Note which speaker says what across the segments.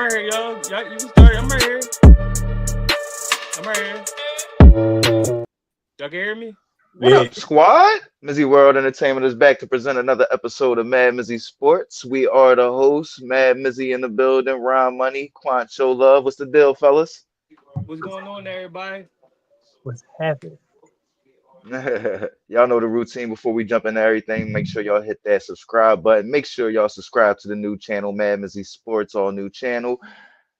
Speaker 1: right here, y'all. Y'all, you can start. I'm right here. I'm right here. Y'all can hear me?
Speaker 2: What
Speaker 3: Yeah,
Speaker 2: up, squad? MizzyWorld Entertainment is back to present another episode of MadMizzy Sports. We are the hosts, Mad Mizzy in the building, Ron Money, Quant Show Love. What's the deal, fellas?
Speaker 1: What's going on, everybody?
Speaker 3: what's happening?
Speaker 2: Y'all know the routine. Before we jump into everything, make sure y'all hit that subscribe button. Make sure y'all subscribe to the new channel, Mad Mizzy Sports, all new channel.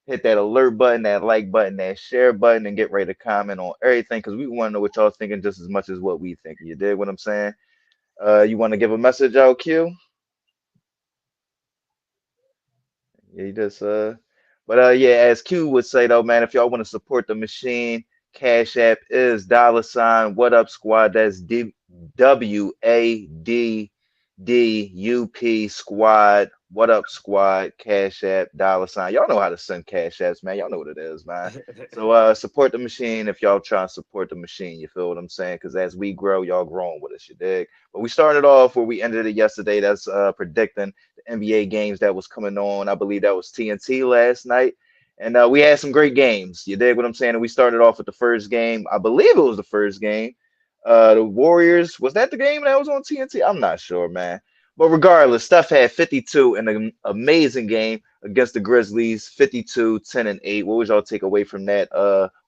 Speaker 2: Hit that alert button, that like button, that share button, and get ready to comment on everything because we want to know what y'all thinking just as much as what we think. You dig what I'm saying? You want to give a message out, Q? Yeah, he just but yeah, as Q would say though, man, if y'all want to support the machine, Cash App is $ what up squad. That's WADDUP squad. What up squad? Cash App $. Y'all know how to send Cash Apps, man. Y'all know what it is, man. So support the machine if y'all try to support the machine. You feel what I'm saying? Because as we grow, y'all growing with us, you dig? But we started off where we ended it yesterday. That's predicting NBA games that was coming on. I believe that was TNT last night. And we had some great games. You dig what I'm saying? And we started off with the first game. I believe it was the first game. The Warriors, was that the game that was on TNT? I'm not sure, man. But regardless, Steph had 52 in an amazing game against the Grizzlies, 52, 10, and 8. What would y'all take away from that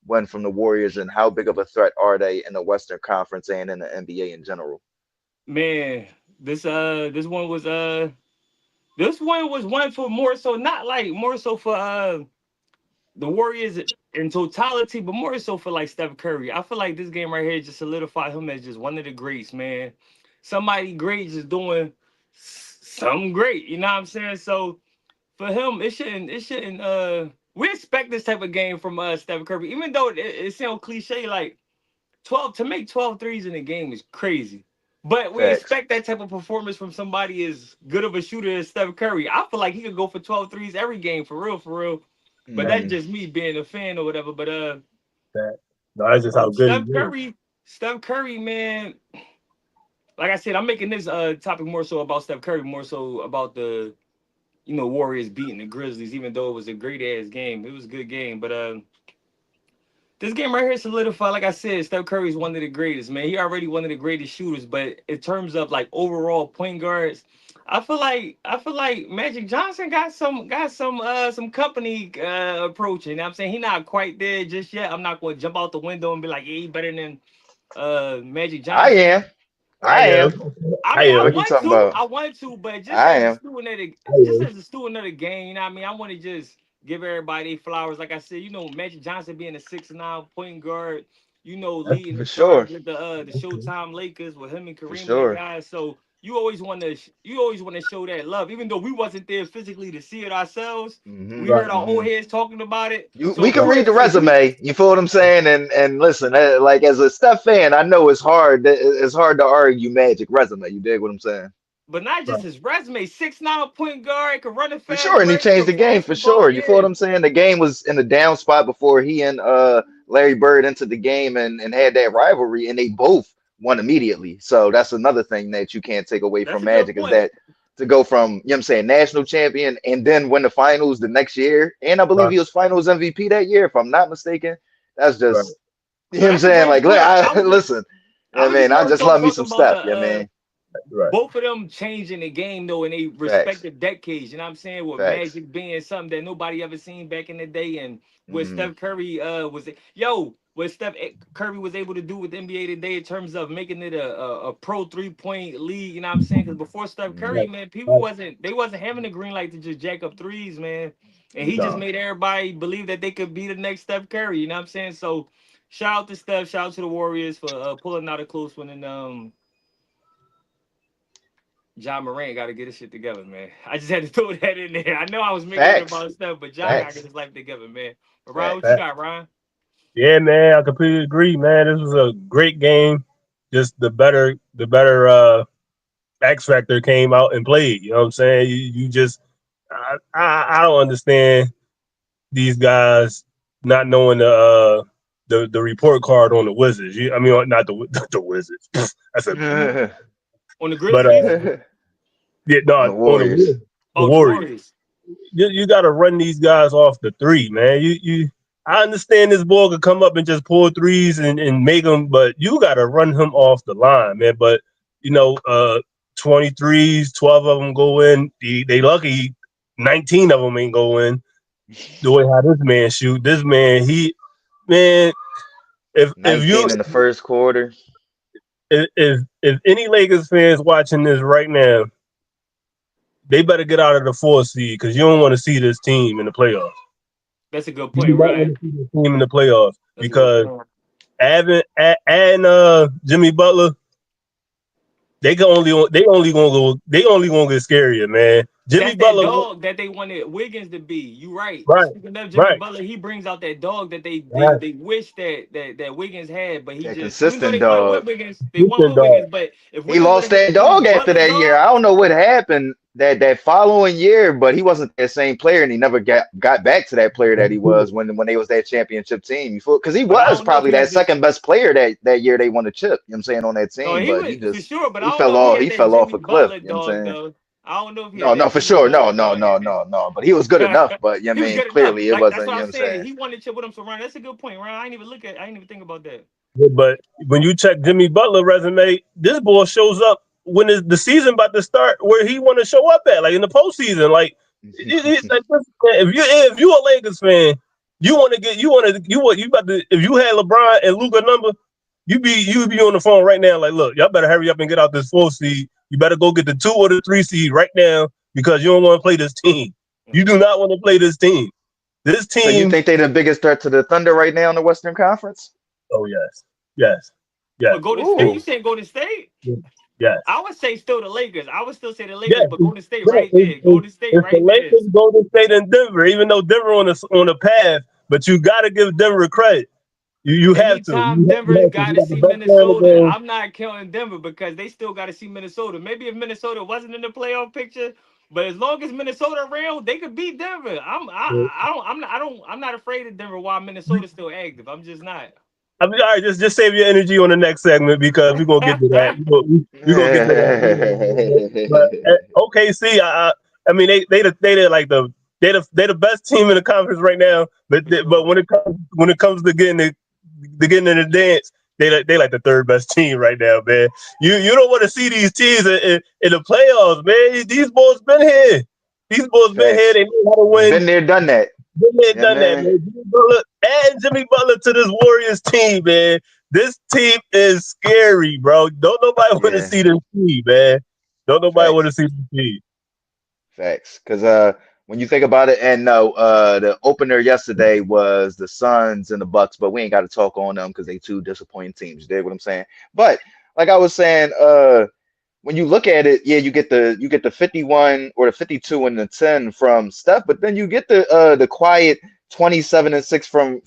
Speaker 2: win from the Warriors, and how big of a threat are they in the Western Conference and in the NBA in general?
Speaker 1: Man, this one was one for more so not like more so for the Warriors in totality, but more so for like Steph Curry. I feel like this game right here just solidified him as just one of the greats, man. Somebody great just doing something great. You know what I'm saying? So for him, it shouldn't we expect this type of game from Steph Curry, even though it sounds cliche, like 12 to make 12 threes in a game is crazy. But we
Speaker 2: Facts.
Speaker 1: expect that type of performance from somebody as good of a shooter as Steph Curry. I feel like he could go for 12 threes every game for real, for real. But
Speaker 3: That,
Speaker 1: that's
Speaker 2: Hmm.
Speaker 1: just me being a fan or whatever. But
Speaker 3: that. No, that's just how good he
Speaker 1: Steph
Speaker 3: is.
Speaker 1: Curry, Steph Curry, man, like I said, I'm making this topic more so about Steph Curry, more so about the Warriors beating the Grizzlies, even though it was a great ass game. It was a good game, but this game right here solidified, like I said, Steph Curry is one of the greatest, man. He already one of the greatest shooters, but in terms of like overall point guards, I feel like Magic Johnson got some company approaching. You know what I'm saying, he not quite there just yet. I'm not going to jump out the window and be like, yeah, he better than Magic
Speaker 2: I
Speaker 1: Johnson.
Speaker 2: am.
Speaker 3: I
Speaker 2: I am.
Speaker 3: am.
Speaker 1: I
Speaker 3: I
Speaker 1: mean, I
Speaker 3: am.
Speaker 2: What you
Speaker 1: want
Speaker 2: talking
Speaker 1: to,
Speaker 2: about?
Speaker 1: but just
Speaker 2: I
Speaker 1: as a
Speaker 2: am.
Speaker 1: student of the,
Speaker 3: I
Speaker 1: just
Speaker 3: am.
Speaker 1: as a student of the game, you know what I mean? I want to just give everybody their flowers. Like I said, Magic Johnson being a 6'9" point guard,
Speaker 3: That's,
Speaker 1: leading
Speaker 2: For
Speaker 1: the charge
Speaker 2: sure.
Speaker 1: with the Showtime Lakers with him and
Speaker 2: For
Speaker 1: Kareem and them
Speaker 2: sure.
Speaker 1: guys. So you always want to show that love, even though we wasn't there physically to see it ourselves.
Speaker 2: Hmm.
Speaker 1: We heard
Speaker 3: right.
Speaker 1: our old
Speaker 2: Hmm.
Speaker 1: heads talking about it. So
Speaker 2: We
Speaker 1: of
Speaker 2: can
Speaker 3: Right.
Speaker 2: read the
Speaker 1: course, if we
Speaker 2: resume. You feel what I'm saying? And listen, like as a Steph fan, I know it's hard. It's hard to argue Magic resume. You dig what I'm saying?
Speaker 1: but not just
Speaker 3: Right.
Speaker 1: his resume, 6'9" point guard, could run it
Speaker 2: For
Speaker 1: fast
Speaker 2: sure, and he
Speaker 1: break,
Speaker 2: changed the
Speaker 1: could
Speaker 2: game for
Speaker 1: basketball.
Speaker 2: sure. You feel what
Speaker 1: Yeah.
Speaker 2: I'm saying? The game was in a down spot before he and Larry Bird entered the game and had that rivalry, and they both won immediately. So that's another thing that you can't take away
Speaker 1: That's
Speaker 2: from
Speaker 1: a good
Speaker 2: Magic is
Speaker 1: point.
Speaker 2: that to go from, you know what I'm saying, national champion and then win the finals the next year. And I believe
Speaker 3: Right.
Speaker 2: he was finals MVP that year, if I'm not mistaken. That's
Speaker 3: Right.
Speaker 2: just, you know
Speaker 1: No,
Speaker 2: what I'm
Speaker 1: that's a
Speaker 2: saying?
Speaker 1: great
Speaker 2: Like,
Speaker 1: point. I was just
Speaker 2: listen,
Speaker 1: I
Speaker 2: I
Speaker 1: was just
Speaker 2: mean, I
Speaker 1: more
Speaker 2: just
Speaker 1: so
Speaker 2: love me some
Speaker 1: talking about
Speaker 2: Steph, yeah, man.
Speaker 3: Right.
Speaker 1: both of them changing the game though in a
Speaker 2: Facts,
Speaker 1: respective decades. You know what I'm saying? With
Speaker 2: facts.
Speaker 1: Magic being something that nobody ever seen back in the day, and what
Speaker 2: Hmm.
Speaker 1: Steph Curry what Steph Curry was able to do with the NBA today in terms of making it a pro 3-point league. You know what I'm saying? Because before Steph
Speaker 2: Hmm.
Speaker 1: Curry,
Speaker 3: Right.
Speaker 1: man, people
Speaker 3: Right.
Speaker 1: wasn't having the green light to just jack up threes, man. And he just
Speaker 2: Hmm.
Speaker 3: No.
Speaker 1: made everybody believe that they could be the next Steph Curry. You know what I'm saying? So shout out to Steph, shout out to the Warriors for pulling out a close one, and John Morant got to get his shit together, man. I just had to throw that in there. I know I was making it
Speaker 2: Facts,
Speaker 1: about stuff, but John got to get
Speaker 2: facts,
Speaker 1: his life together, man. But Ryan, what you
Speaker 2: facts.
Speaker 3: That,
Speaker 1: got, Ryan?
Speaker 3: yeah, man. I completely agree, man. This was a great game. Just the better X Factor came out and played. You know what I'm saying? You just, I don't understand these guys not knowing the report card on the Wizards. I mean, not the the Wizards. That's a
Speaker 1: On the
Speaker 3: but
Speaker 1: Grizzlies?
Speaker 3: yeah, no,
Speaker 2: On the
Speaker 3: on
Speaker 2: Warriors.
Speaker 3: the
Speaker 1: Oh, the
Speaker 3: Warriors.
Speaker 1: Warriors.
Speaker 3: you got to run these guys off the three, man. I understand this boy could come up and just pull threes and make them, but you got to run him off the line, man. But you know, 23s, 12 of them go in. They lucky 19 of them ain't go in. The way how this man shoot, this man, man, if you
Speaker 2: 19 in the first quarter.
Speaker 3: if any Lakers fans watching this right now, they better get out of the 4th seed because you don't want to see this team in the playoffs.
Speaker 1: That's a good
Speaker 3: You do
Speaker 1: point,
Speaker 3: not
Speaker 1: right?
Speaker 3: want to see this team in the playoffs
Speaker 1: That's a good
Speaker 3: because
Speaker 1: point.
Speaker 3: adding Jimmy Butler, they only gonna get scarier, man. Jimmy
Speaker 1: That's that
Speaker 3: Butler,
Speaker 1: dog that they wanted Wiggins to be. You right.
Speaker 3: right,
Speaker 1: Speaking of Jimmy
Speaker 3: right,
Speaker 1: Butler, he brings out that dog that
Speaker 3: right.
Speaker 1: they wish that Wiggins had, but he
Speaker 2: That
Speaker 1: just even though
Speaker 2: consistent
Speaker 1: they won
Speaker 2: dog.
Speaker 1: with Wiggins, they won
Speaker 3: Listen,
Speaker 1: with
Speaker 3: dog.
Speaker 1: Wiggins. But if
Speaker 2: He
Speaker 1: Wiggins would
Speaker 2: lost
Speaker 1: have
Speaker 2: that
Speaker 1: become
Speaker 2: dog after
Speaker 1: Butler's
Speaker 2: that year.
Speaker 1: dog,
Speaker 2: I don't know what happened that following year, but he wasn't that same player, and he never got back to that player that he was when they was that championship team. Because he
Speaker 1: but I
Speaker 2: was
Speaker 1: don't know if
Speaker 2: probably
Speaker 1: he
Speaker 2: that
Speaker 1: was the
Speaker 2: second best player that year they won the chip. You know what I'm saying, on that
Speaker 1: no,
Speaker 2: team,
Speaker 1: he
Speaker 2: but
Speaker 1: was
Speaker 2: he
Speaker 1: for
Speaker 2: just
Speaker 1: sure. But I
Speaker 2: he
Speaker 1: don't know
Speaker 2: fell
Speaker 1: if he
Speaker 2: off.
Speaker 1: had
Speaker 2: He
Speaker 1: that
Speaker 2: fell off
Speaker 1: Jimmy
Speaker 2: a cliff.
Speaker 1: Butler
Speaker 2: You know what I'm
Speaker 1: dog
Speaker 2: saying?
Speaker 1: though. I don't know if he
Speaker 2: No,
Speaker 1: had
Speaker 2: no,
Speaker 1: that
Speaker 2: for
Speaker 1: Jimmy
Speaker 2: sure. No,
Speaker 1: Butler
Speaker 2: no,
Speaker 1: dog
Speaker 2: no,
Speaker 1: in him.
Speaker 2: no, no. But he was good enough. But you know
Speaker 1: He
Speaker 2: what I
Speaker 1: was
Speaker 2: mean,
Speaker 1: good enough.
Speaker 2: clearly it
Speaker 1: Like that's
Speaker 2: wasn't.
Speaker 1: what
Speaker 2: You know
Speaker 1: I'm
Speaker 2: what I'm
Speaker 1: saying.
Speaker 2: saying?
Speaker 1: He won the chip with him. So Ryan, that's a good point, Ryan. I didn't even look at. I didn't even think about that.
Speaker 3: But when you check Jimmy Butler resume, this boy shows up when the season about to start where he want to show up at, like in the postseason. Like, like if you a Lakers fan, you about to if you had LeBron and Luka number, you be on the phone right now. Like, look, y'all better hurry up and get out this 4th seed. You better go get the 2 or the 3 seed right now because you don't want to play this team. You do not want to play this team. This
Speaker 2: So you
Speaker 3: team.
Speaker 2: think they the biggest threat to the Thunder right now in the Western Conference?
Speaker 3: Oh yes, yes,
Speaker 1: For
Speaker 3: yes,
Speaker 1: Golden State, you
Speaker 2: Ooh,
Speaker 1: saying Golden State?
Speaker 3: yes.
Speaker 1: I would say still the Lakers. I would still say the
Speaker 3: Yeah,
Speaker 1: Lakers, but Golden State
Speaker 3: yeah.
Speaker 1: right there. Golden State
Speaker 3: It's the
Speaker 1: right there.
Speaker 3: Lakers, Golden State, and Denver. Even though Denver on the path, but you got to give Denver credit. You have to.
Speaker 1: Anytime Denver's
Speaker 3: You have to.
Speaker 1: got
Speaker 3: You
Speaker 1: to
Speaker 3: got the
Speaker 1: see
Speaker 3: best player in the
Speaker 1: Minnesota,
Speaker 3: game.
Speaker 1: I'm not counting Denver because they still got to see Minnesota. Maybe if Minnesota wasn't in the playoff picture, but as long as Minnesota around, they could beat Denver. I'm not afraid of Denver while Minnesota's still active. I'm just not.
Speaker 3: I mean, all right, just save your energy on the next segment because we're gonna get to that. We gonna get to that. But OKC, I mean, they like they the best team in the conference right now.
Speaker 1: For
Speaker 3: But
Speaker 1: sure.
Speaker 3: when it comes to getting in the dance, they like the 3rd best team right now, man. You don't want to see these teams in the playoffs, man. These boys been here. These boys been here.
Speaker 2: facts.
Speaker 3: They know how to win.
Speaker 2: Been there, done that.
Speaker 3: They
Speaker 2: Yeah,
Speaker 3: done that,
Speaker 2: man.
Speaker 3: man. Jimmy Butler, add Jimmy Butler to this Warriors team, man. This team is scary, bro. Don't nobody want to
Speaker 2: Yeah,
Speaker 3: see this team, man. Don't nobody want
Speaker 2: facts.
Speaker 3: to see this team.
Speaker 2: Facts. Because when you think about it, and no, the opener yesterday was the Suns and the Bucks, but we ain't got to talk on them because they two disappointing teams. You dig what I'm saying? But like I was saying, when you look at it, yeah, you get the 51 or the 52 and the 10 from Steph, but then you get the quiet 27 and 6 from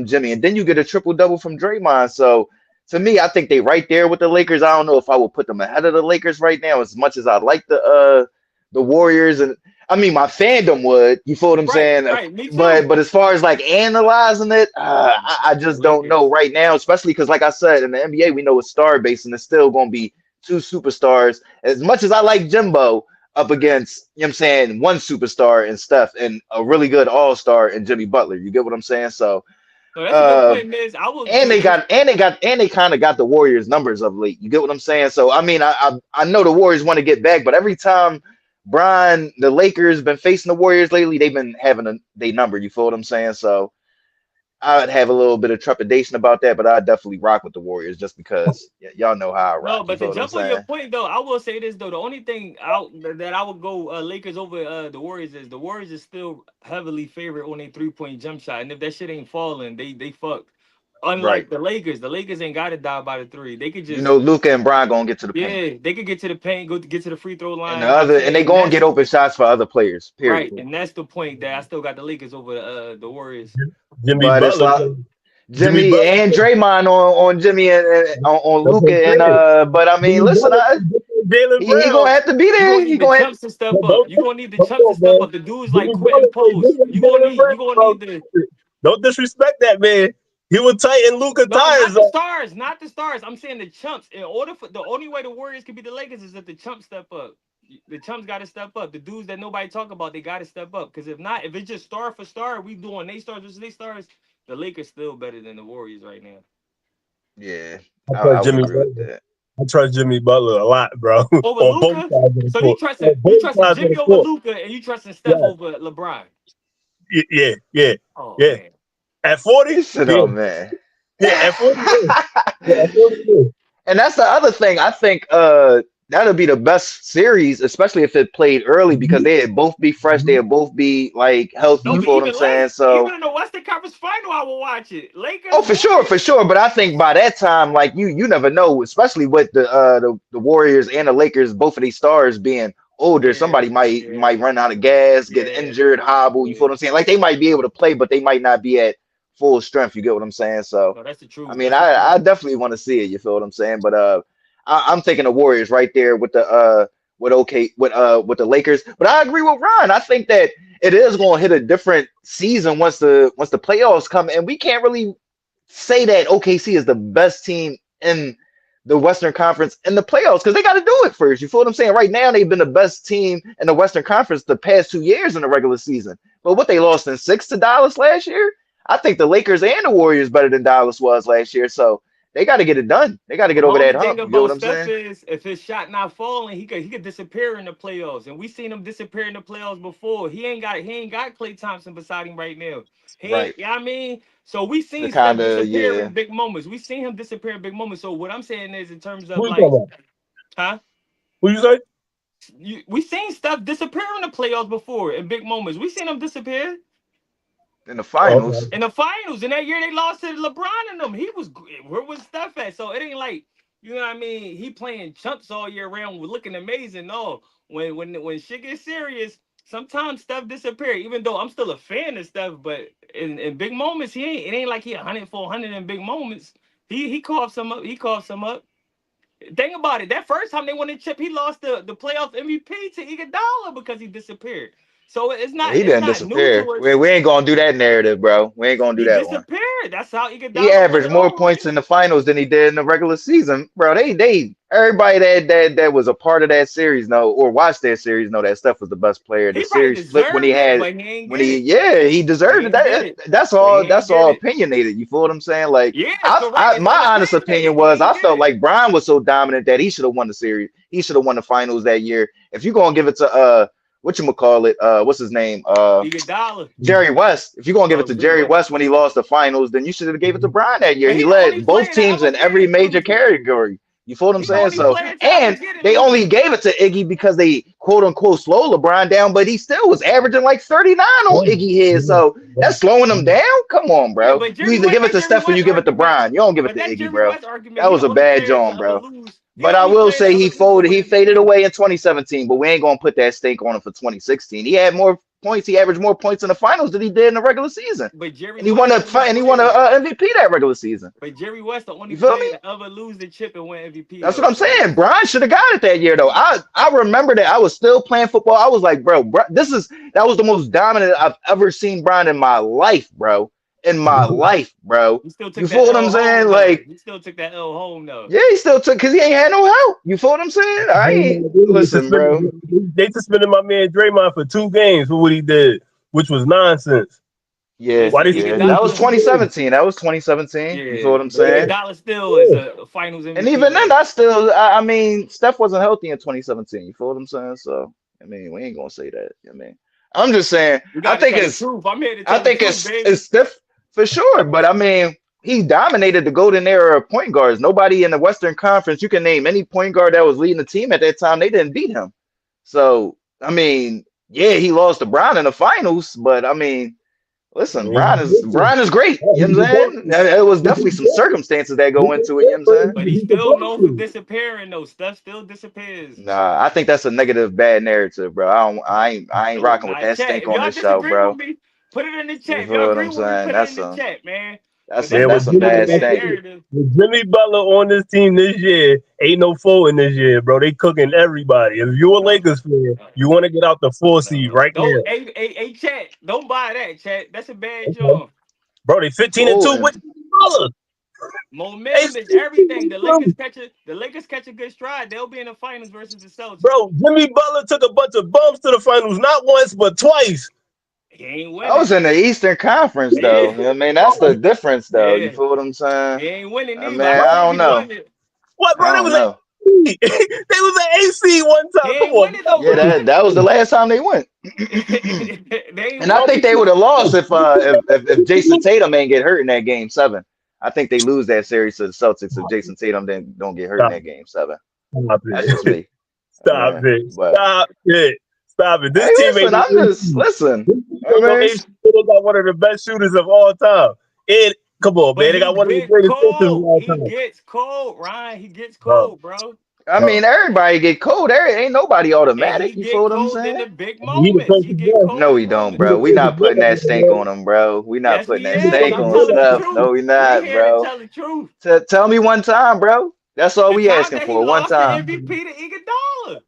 Speaker 2: Jimmy, and then you get a triple double from Draymond. So to me, I think they right there with the Lakers. I don't know if I would put them ahead of the Lakers right now, as much as I like the Warriors, and I mean my fandom would. You feel what I'm
Speaker 1: Right,
Speaker 2: saying?
Speaker 1: right. Me too.
Speaker 2: But as far as like analyzing it, I
Speaker 1: The
Speaker 2: just don't know
Speaker 1: Lakers.
Speaker 2: right now, especially because like I said, in the NBA we know it's star based, and it's still going to be two superstars. As much as I like Jimbo up against, you know what I'm saying, one superstar in Steph and a really good all-star in Jimmy Butler. You get what I'm saying? So
Speaker 1: So that's a good
Speaker 2: uh
Speaker 1: point, Miz. I will
Speaker 2: and
Speaker 1: to
Speaker 2: they
Speaker 1: agree.
Speaker 2: got and they kind of got the Warriors numbers of late. You get what I'm saying? So I mean I know the Warriors want to get back, but every time Brian, the Lakers been facing the Warriors lately, they've been having they number. You feel what I'm saying? So I would have a little bit of trepidation about that, but I definitely rock with the Warriors just because y'all know how I
Speaker 1: No,
Speaker 2: rock. You
Speaker 1: but to
Speaker 2: feel what I'm
Speaker 1: jump on your
Speaker 2: saying?
Speaker 1: point though, I will say this though. The only thing out that I would go Lakers over the Warriors is the Warriors is still heavily favored on a 3-point jump shot, and if that shit ain't falling, they fucked.
Speaker 2: Right.
Speaker 1: Unlike the Lakers ain't got to die by the three. They could
Speaker 2: You know,
Speaker 1: just
Speaker 2: Luca and Brian gonna get to the paint,
Speaker 1: yeah, they could get to the paint, go to get to the free throw
Speaker 2: and the
Speaker 1: line. You know what I'm
Speaker 2: other, and they
Speaker 1: saying? And
Speaker 2: gonna
Speaker 1: that's
Speaker 2: get open shots for other players.
Speaker 1: right,
Speaker 2: Period.
Speaker 1: and that's the point that I still got the Lakers over the Warriors.
Speaker 3: Jimmy
Speaker 2: But it's
Speaker 3: Butler,
Speaker 2: like
Speaker 3: Jimmy
Speaker 2: Jimmy
Speaker 3: Butler,
Speaker 2: and Draymond on Jimmy and on
Speaker 3: that's what I'm
Speaker 2: Luca, and
Speaker 3: saying.
Speaker 2: but I mean,
Speaker 3: Jimmy
Speaker 2: listen,
Speaker 3: Butler, Jalen
Speaker 2: he gonna
Speaker 3: Brown.
Speaker 2: have to be
Speaker 1: You're
Speaker 2: there.
Speaker 1: gonna
Speaker 2: He
Speaker 1: need the
Speaker 2: gonna have
Speaker 1: chumps to step
Speaker 3: But
Speaker 1: up.
Speaker 3: don't
Speaker 1: You're gonna need the
Speaker 3: come
Speaker 1: chumps to
Speaker 3: on,
Speaker 1: step
Speaker 3: man.
Speaker 1: up. The dudes like
Speaker 3: Jimmy
Speaker 1: Quentin
Speaker 3: Butler played
Speaker 1: Post.
Speaker 3: bigger than Jalen Brown,
Speaker 1: You gonna
Speaker 3: bro.
Speaker 1: need the
Speaker 3: Don't disrespect that man. He was tighten Luca
Speaker 1: no, not
Speaker 3: tires
Speaker 1: the
Speaker 3: up.
Speaker 1: stars, not the stars. I'm saying the chumps. In order for the only way the Warriors can beat the Lakers is if the chumps step up. The chumps got to step up. The dudes that nobody talk about, they got to step up. Because if not, if it's just star for star, we doing they stars versus they stars. The Lakers still better than the Warriors right now.
Speaker 2: Yeah,
Speaker 3: I
Speaker 2: I
Speaker 3: trust
Speaker 2: would
Speaker 3: Jimmy
Speaker 2: agree with
Speaker 3: Butler.
Speaker 2: that.
Speaker 3: I trust Jimmy Butler a lot, bro.
Speaker 1: Over
Speaker 3: On both
Speaker 1: Luca,
Speaker 3: sides of the
Speaker 1: so
Speaker 3: court. On
Speaker 1: you
Speaker 3: both
Speaker 1: trusting
Speaker 3: sides of the
Speaker 1: Jimmy over
Speaker 3: court.
Speaker 1: Luca, and you trusting Steph
Speaker 3: Yeah,
Speaker 1: over LeBron.
Speaker 3: yeah, yeah,
Speaker 1: Oh
Speaker 3: yeah.
Speaker 1: man,
Speaker 3: At 40,
Speaker 2: He said,
Speaker 3: yeah,
Speaker 2: "Oh man."
Speaker 3: yeah. At 40, yeah. Yeah, at 40, yeah.
Speaker 2: And that's the other thing. I think that'll be the best series, especially if it played early, because
Speaker 3: Mhm,
Speaker 2: they'd both be fresh.
Speaker 3: mhm,
Speaker 2: They'd both be like healthy.
Speaker 1: no,
Speaker 2: You
Speaker 3: mhm.
Speaker 1: but
Speaker 2: feel what I'm
Speaker 1: even
Speaker 2: saying?
Speaker 1: late, even
Speaker 2: So,
Speaker 1: in the Western Conference Final, I will watch it.
Speaker 2: oh,
Speaker 1: Lakers,
Speaker 2: for sure, for
Speaker 1: Warriors.
Speaker 2: sure. But I think by that time, like you never know, especially with the Warriors and the Lakers, both of these stars being older,
Speaker 1: Yeah,
Speaker 2: somebody might
Speaker 1: yeah,
Speaker 2: run out of gas, get
Speaker 1: yeah,
Speaker 2: injured, hobble. You feel
Speaker 1: yeah.
Speaker 2: what I'm saying? Like they might be able to play, but they might not be at full strength. You get what I'm saying? So.
Speaker 1: No, that's the
Speaker 2: I
Speaker 1: truth.
Speaker 2: mean,
Speaker 1: That's the truth.
Speaker 2: I definitely want to see it. You feel what I'm saying? But I'm taking the Warriors right there with the with the Lakers. But I agree with Ron. I think that it is going to hit a different season once the playoffs come, and we can't really say that OKC is the best team in the Western Conference in the playoffs because they got to do it first. You feel what I'm saying? Right now, they've been the best team in the Western Conference the past 2 years in the regular season. But what they lost in six to Dallas last year, I think the Lakers and the Warriors better than Dallas was last year. So they got to get it done. They got to
Speaker 1: But
Speaker 2: get
Speaker 1: my
Speaker 2: over that
Speaker 1: only thing
Speaker 2: hump. You get what
Speaker 1: about
Speaker 2: I'm
Speaker 1: Steph
Speaker 2: saying?
Speaker 1: is if his shot not falling, he could disappear in the playoffs. And we seen him disappear in the playoffs before. He ain't got Klay Thompson beside him right now. He ain't,
Speaker 2: Right.
Speaker 1: you know what I mean? So we
Speaker 2: To
Speaker 1: seen
Speaker 2: kind
Speaker 1: Steph
Speaker 2: of
Speaker 1: disappear
Speaker 2: yeah.
Speaker 1: in big moments. We seen him disappear in big moments. So what I'm saying is in terms of
Speaker 3: Who you
Speaker 1: like,
Speaker 3: talking about?
Speaker 1: huh?
Speaker 3: Who you say?
Speaker 1: We seen Steph disappear in the playoffs before in big moments. We seen him disappear.
Speaker 2: In the
Speaker 3: Oh,
Speaker 2: finals.
Speaker 3: okay.
Speaker 1: In the finals, in that year they lost to LeBron and them. Where was Steph at? So it ain't like you know what I mean. He playing chumps all year round, looking amazing. No, when shit gets serious, sometimes Steph disappear. Even though I'm still a fan of Steph, but in big moments he ain't. It ain't like he 100 for 100 in big moments. He coughs some up. He coughs some up. Think about it. That first time they won the chip, he lost the playoff MVP to Iguodala because he disappeared. So it's
Speaker 2: Yeah,
Speaker 1: not
Speaker 2: he
Speaker 1: it's
Speaker 2: didn't
Speaker 1: not new
Speaker 2: disappear.
Speaker 1: to
Speaker 2: We,
Speaker 1: us.
Speaker 2: we ain't gonna do that narrative, bro. We ain't gonna do
Speaker 1: He
Speaker 2: that one.
Speaker 1: disappeared. That's how
Speaker 2: He
Speaker 1: Iguodala won
Speaker 2: averaged
Speaker 1: it
Speaker 2: more
Speaker 1: all,
Speaker 2: points
Speaker 1: man.
Speaker 2: in the finals than he did in the regular season, bro. They everybody that was a part of that series know or watched that series know that Steph was the best player. The
Speaker 1: He probably
Speaker 2: series flipped
Speaker 1: deserved it, but he ain't
Speaker 2: when
Speaker 1: get
Speaker 2: he
Speaker 1: it.
Speaker 2: yeah he
Speaker 1: He
Speaker 2: deserved it.
Speaker 1: ain't get it.
Speaker 2: That's
Speaker 1: But he
Speaker 2: all
Speaker 1: ain't get it.
Speaker 2: opinionated. You feel what I'm saying? Like
Speaker 1: Yeah, it's correct.
Speaker 2: I
Speaker 1: It's
Speaker 2: my honest opinion
Speaker 1: unopinionated. He
Speaker 2: was
Speaker 1: ain't
Speaker 2: I
Speaker 1: get
Speaker 2: felt
Speaker 1: it.
Speaker 2: like Brian was so dominant that he should have won the series. He should have won the finals that year. If you're gonna give it to whatchamacallit, what's his name?
Speaker 1: Iguodala.
Speaker 2: Jerry West. If you're gonna give it
Speaker 1: Oh,
Speaker 2: to
Speaker 1: Jerry
Speaker 2: Jerry
Speaker 1: West.
Speaker 2: West when he lost the finals, then you should have gave it to Brian that year.
Speaker 1: And
Speaker 2: He
Speaker 1: he the only
Speaker 2: led both
Speaker 1: player that
Speaker 2: teams
Speaker 1: ever
Speaker 2: in
Speaker 1: get
Speaker 2: every
Speaker 1: it
Speaker 2: major
Speaker 1: losing.
Speaker 2: category. You feel what I'm
Speaker 1: He the
Speaker 2: saying?
Speaker 1: only
Speaker 2: So,
Speaker 1: player to ever
Speaker 2: and
Speaker 1: get it
Speaker 2: they only
Speaker 1: losing.
Speaker 2: gave it to Iggy because they quote unquote slow LeBron down, but he still was averaging like 39 on
Speaker 3: Yeah,
Speaker 2: Iggy here.
Speaker 3: yeah,
Speaker 2: So
Speaker 3: yeah,
Speaker 2: that's slowing him
Speaker 3: yeah.
Speaker 2: down. Come on,
Speaker 1: Yeah,
Speaker 2: bro.
Speaker 1: but
Speaker 2: You
Speaker 1: Jerry
Speaker 2: either
Speaker 1: West,
Speaker 2: give it
Speaker 1: that
Speaker 2: to
Speaker 1: Jerry
Speaker 2: Steph or
Speaker 1: West
Speaker 2: you give it to
Speaker 1: argument,
Speaker 2: Brian. You don't give it
Speaker 1: but
Speaker 2: to
Speaker 1: that
Speaker 2: Iggy,
Speaker 1: Jerry
Speaker 2: bro.
Speaker 1: West argument,
Speaker 2: That
Speaker 1: he
Speaker 2: was
Speaker 1: the
Speaker 2: a
Speaker 1: only
Speaker 2: bad
Speaker 1: player
Speaker 2: John,
Speaker 1: to ever
Speaker 2: bro.
Speaker 1: lose. He
Speaker 2: But
Speaker 1: the
Speaker 2: I
Speaker 1: only
Speaker 2: will
Speaker 1: player to
Speaker 2: say
Speaker 1: ever
Speaker 2: he
Speaker 1: lose and
Speaker 2: folded,
Speaker 1: win
Speaker 2: he faded
Speaker 1: MVP.
Speaker 2: away in 2017, but we ain't gonna put that stink on him for 2016. He had more points, he averaged more points in the finals than he did in the regular season.
Speaker 1: But Jerry
Speaker 2: And he
Speaker 1: West
Speaker 2: won
Speaker 1: the only
Speaker 2: a
Speaker 1: player.
Speaker 2: MVP that regular season.
Speaker 1: But Jerry West the only
Speaker 2: You feel
Speaker 1: player
Speaker 2: me?
Speaker 1: to ever lose the chip and win MVP
Speaker 2: That's what
Speaker 1: though.
Speaker 2: I'm
Speaker 1: So
Speaker 2: saying. Brian should have got it that year though. I remember that I was still playing football. I was like, bro, that was the most dominant I've ever seen Brian in my life, bro. In my life, bro.
Speaker 1: he still
Speaker 2: You
Speaker 1: took
Speaker 2: feel
Speaker 1: that
Speaker 2: what I'm
Speaker 1: L home
Speaker 2: saying?
Speaker 1: though.
Speaker 2: Like,
Speaker 1: He still took that L home though.
Speaker 2: yeah, he still took because he ain't had no help. You feel what I'm saying? I ain't
Speaker 3: They
Speaker 2: listen, bro.
Speaker 3: suspended my man Draymond for 2 games for what he did, which was nonsense.
Speaker 2: Yeah,
Speaker 3: Why
Speaker 1: Listen,
Speaker 3: they
Speaker 2: yeah.
Speaker 3: suspended him
Speaker 2: That was
Speaker 3: for
Speaker 1: Iguodala,
Speaker 3: 2 games?
Speaker 2: 2017. That was 2017. You feel
Speaker 1: yeah,
Speaker 2: what I'm
Speaker 1: but
Speaker 2: saying?
Speaker 1: Iguodala still is
Speaker 3: Yeah,
Speaker 1: a Finals
Speaker 2: And
Speaker 1: MVP
Speaker 2: even then,
Speaker 1: though.
Speaker 2: I still, I mean, Steph wasn't healthy in 2017. You feel what I'm saying? So, I mean, we ain't gonna say that. I mean, I'm just saying.
Speaker 1: You got to tell the truth. I'm here to
Speaker 2: I
Speaker 1: tell the
Speaker 2: think
Speaker 1: truth,
Speaker 2: it's
Speaker 1: baby.
Speaker 2: Steph for sure. But I mean, he dominated the golden era of point guards. Nobody in the Western Conference, you can name any point guard that was leading the team at that time. They didn't beat him. So, I mean, yeah, he lost to Brown in the finals, but I mean. Listen,
Speaker 3: man,
Speaker 2: Brian is great. You know
Speaker 3: he's
Speaker 2: what I'm saying?
Speaker 3: supporting.
Speaker 2: It was
Speaker 3: He's
Speaker 2: definitely some circumstances that go into it. You know what I'm saying?
Speaker 1: But he still known for
Speaker 3: supporting.
Speaker 1: disappearing though. Steph still disappears.
Speaker 2: Nah, I think that's a negative, bad narrative, bro. I ain't
Speaker 1: No,
Speaker 2: rocking with
Speaker 1: not
Speaker 2: that
Speaker 1: chat.
Speaker 2: stink
Speaker 1: If
Speaker 2: on
Speaker 1: y'all
Speaker 2: this show,
Speaker 1: disagree with
Speaker 2: bro.
Speaker 1: me, put it in the
Speaker 2: You
Speaker 1: chat. If y'all
Speaker 2: feel what
Speaker 1: agree
Speaker 2: I'm
Speaker 1: with me,
Speaker 2: saying?
Speaker 1: put it in the chat, man. But
Speaker 3: Man,
Speaker 1: that's
Speaker 2: That's
Speaker 3: with
Speaker 2: a
Speaker 3: Jimmy,
Speaker 1: a
Speaker 2: bad
Speaker 1: bad
Speaker 2: stink.
Speaker 1: narrative.
Speaker 3: with Jimmy Butler on this team this year, ain't no folding this year, bro. They cooking everybody. If you're a
Speaker 1: No,
Speaker 3: Lakers fan,
Speaker 1: no,
Speaker 3: you want to get out the 4 seed
Speaker 1: no.
Speaker 3: right
Speaker 1: Don't,
Speaker 3: now.
Speaker 1: hey, chat. Don't buy that, chat. That's a bad
Speaker 3: Okay.
Speaker 1: job.
Speaker 3: Bro, they 15-2
Speaker 2: Folding.
Speaker 3: with Jimmy Butler.
Speaker 1: Momentum is everything. The Lakers catch a good stride. They'll be in the finals versus the Celtics.
Speaker 3: Bro, Jimmy Butler took a bunch of bumps to the finals, not once but twice.
Speaker 1: He ain't
Speaker 2: I was
Speaker 1: winning.
Speaker 2: in the Eastern Conference
Speaker 1: Yeah,
Speaker 2: though. I mean, that's the difference though. You
Speaker 1: yeah.
Speaker 2: feel what I'm saying?
Speaker 1: He ain't winning
Speaker 2: I mean,
Speaker 1: either. I
Speaker 2: I
Speaker 1: said
Speaker 2: don't
Speaker 1: he
Speaker 2: know.
Speaker 1: won it.
Speaker 3: What, bro?
Speaker 2: I
Speaker 3: They
Speaker 2: don't
Speaker 3: was
Speaker 2: know.
Speaker 3: they was an AC one
Speaker 1: He
Speaker 3: time. Come
Speaker 1: ain't
Speaker 3: on,
Speaker 1: winning though,
Speaker 2: Yeah,
Speaker 1: bro.
Speaker 2: that was the last time they went.
Speaker 1: They ain't
Speaker 2: And I
Speaker 1: winning.
Speaker 2: think they would have lost if Jason Tatum ain't get hurt in that game 7. I think they lose that series to the Celtics if Jason Tatum then don't get hurt in that game 7.
Speaker 3: Stop
Speaker 2: That's just
Speaker 3: it.
Speaker 2: me.
Speaker 3: Stop it.
Speaker 2: But
Speaker 3: Stop it. Stop it.
Speaker 2: hey,
Speaker 3: This team
Speaker 2: listen,
Speaker 3: ain't
Speaker 2: I'm just listen. I mean,
Speaker 3: they got one of the best shooters of all time. And come on,
Speaker 1: But
Speaker 3: man. They
Speaker 1: he
Speaker 3: got one of the
Speaker 1: gets
Speaker 3: greatest coaches of
Speaker 1: cold.
Speaker 3: all
Speaker 1: He
Speaker 3: time.
Speaker 1: gets cold, Ryan. He gets
Speaker 3: Bro,
Speaker 1: cold, bro.
Speaker 2: I mean, everybody get cold. There ain't nobody
Speaker 1: And
Speaker 2: automatic.
Speaker 1: he
Speaker 2: You feel
Speaker 1: get
Speaker 2: what I'm
Speaker 1: cold in
Speaker 2: saying?
Speaker 1: the big
Speaker 3: he the
Speaker 1: moments. He
Speaker 3: perfect
Speaker 1: get
Speaker 3: guy.
Speaker 1: cold
Speaker 2: No,
Speaker 1: in
Speaker 2: we don't,
Speaker 1: moments.
Speaker 3: He the
Speaker 2: bro. We not
Speaker 3: perfect
Speaker 2: putting
Speaker 3: guy,
Speaker 2: that stink
Speaker 3: man.
Speaker 2: on them, bro. We not
Speaker 1: Yes,
Speaker 2: putting
Speaker 1: we
Speaker 2: that
Speaker 1: is.
Speaker 2: stink
Speaker 3: Perfect
Speaker 1: I'm
Speaker 2: on
Speaker 1: telling the
Speaker 3: guy.
Speaker 2: stuff.
Speaker 1: truth.
Speaker 2: No, we
Speaker 1: We
Speaker 2: not,
Speaker 1: here to
Speaker 2: bro.
Speaker 1: tell the truth.
Speaker 2: Tell me one time, bro. That's all
Speaker 1: The
Speaker 2: we
Speaker 1: time
Speaker 2: asking
Speaker 1: that he
Speaker 2: for. One
Speaker 1: lost the
Speaker 2: time.
Speaker 1: MVP to Iguodala.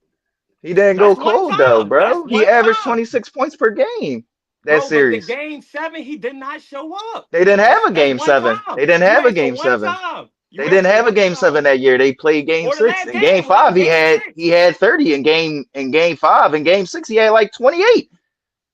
Speaker 2: He didn't go
Speaker 1: That's one
Speaker 2: cold though,
Speaker 1: time. That's
Speaker 2: bro. He
Speaker 1: one
Speaker 2: averaged
Speaker 1: time.
Speaker 2: 26 points per game that
Speaker 1: Bro, but the
Speaker 2: series.
Speaker 1: game 7, he did not show up.
Speaker 2: They didn't have a
Speaker 1: That's
Speaker 2: game
Speaker 1: one
Speaker 2: 7.
Speaker 1: time.
Speaker 2: They didn't
Speaker 1: You
Speaker 2: have a
Speaker 1: asked for
Speaker 2: game
Speaker 1: one
Speaker 2: 7.
Speaker 1: time. You
Speaker 2: They
Speaker 1: asked
Speaker 2: didn't
Speaker 1: for
Speaker 2: have a
Speaker 1: one
Speaker 2: game
Speaker 1: time.
Speaker 2: 7 that year. They played game
Speaker 1: Or the
Speaker 2: 6.
Speaker 1: last
Speaker 2: In game
Speaker 1: game. Was that
Speaker 2: 5,
Speaker 1: game 6?
Speaker 2: he had 30. In game 5. In game 6, he had like 28.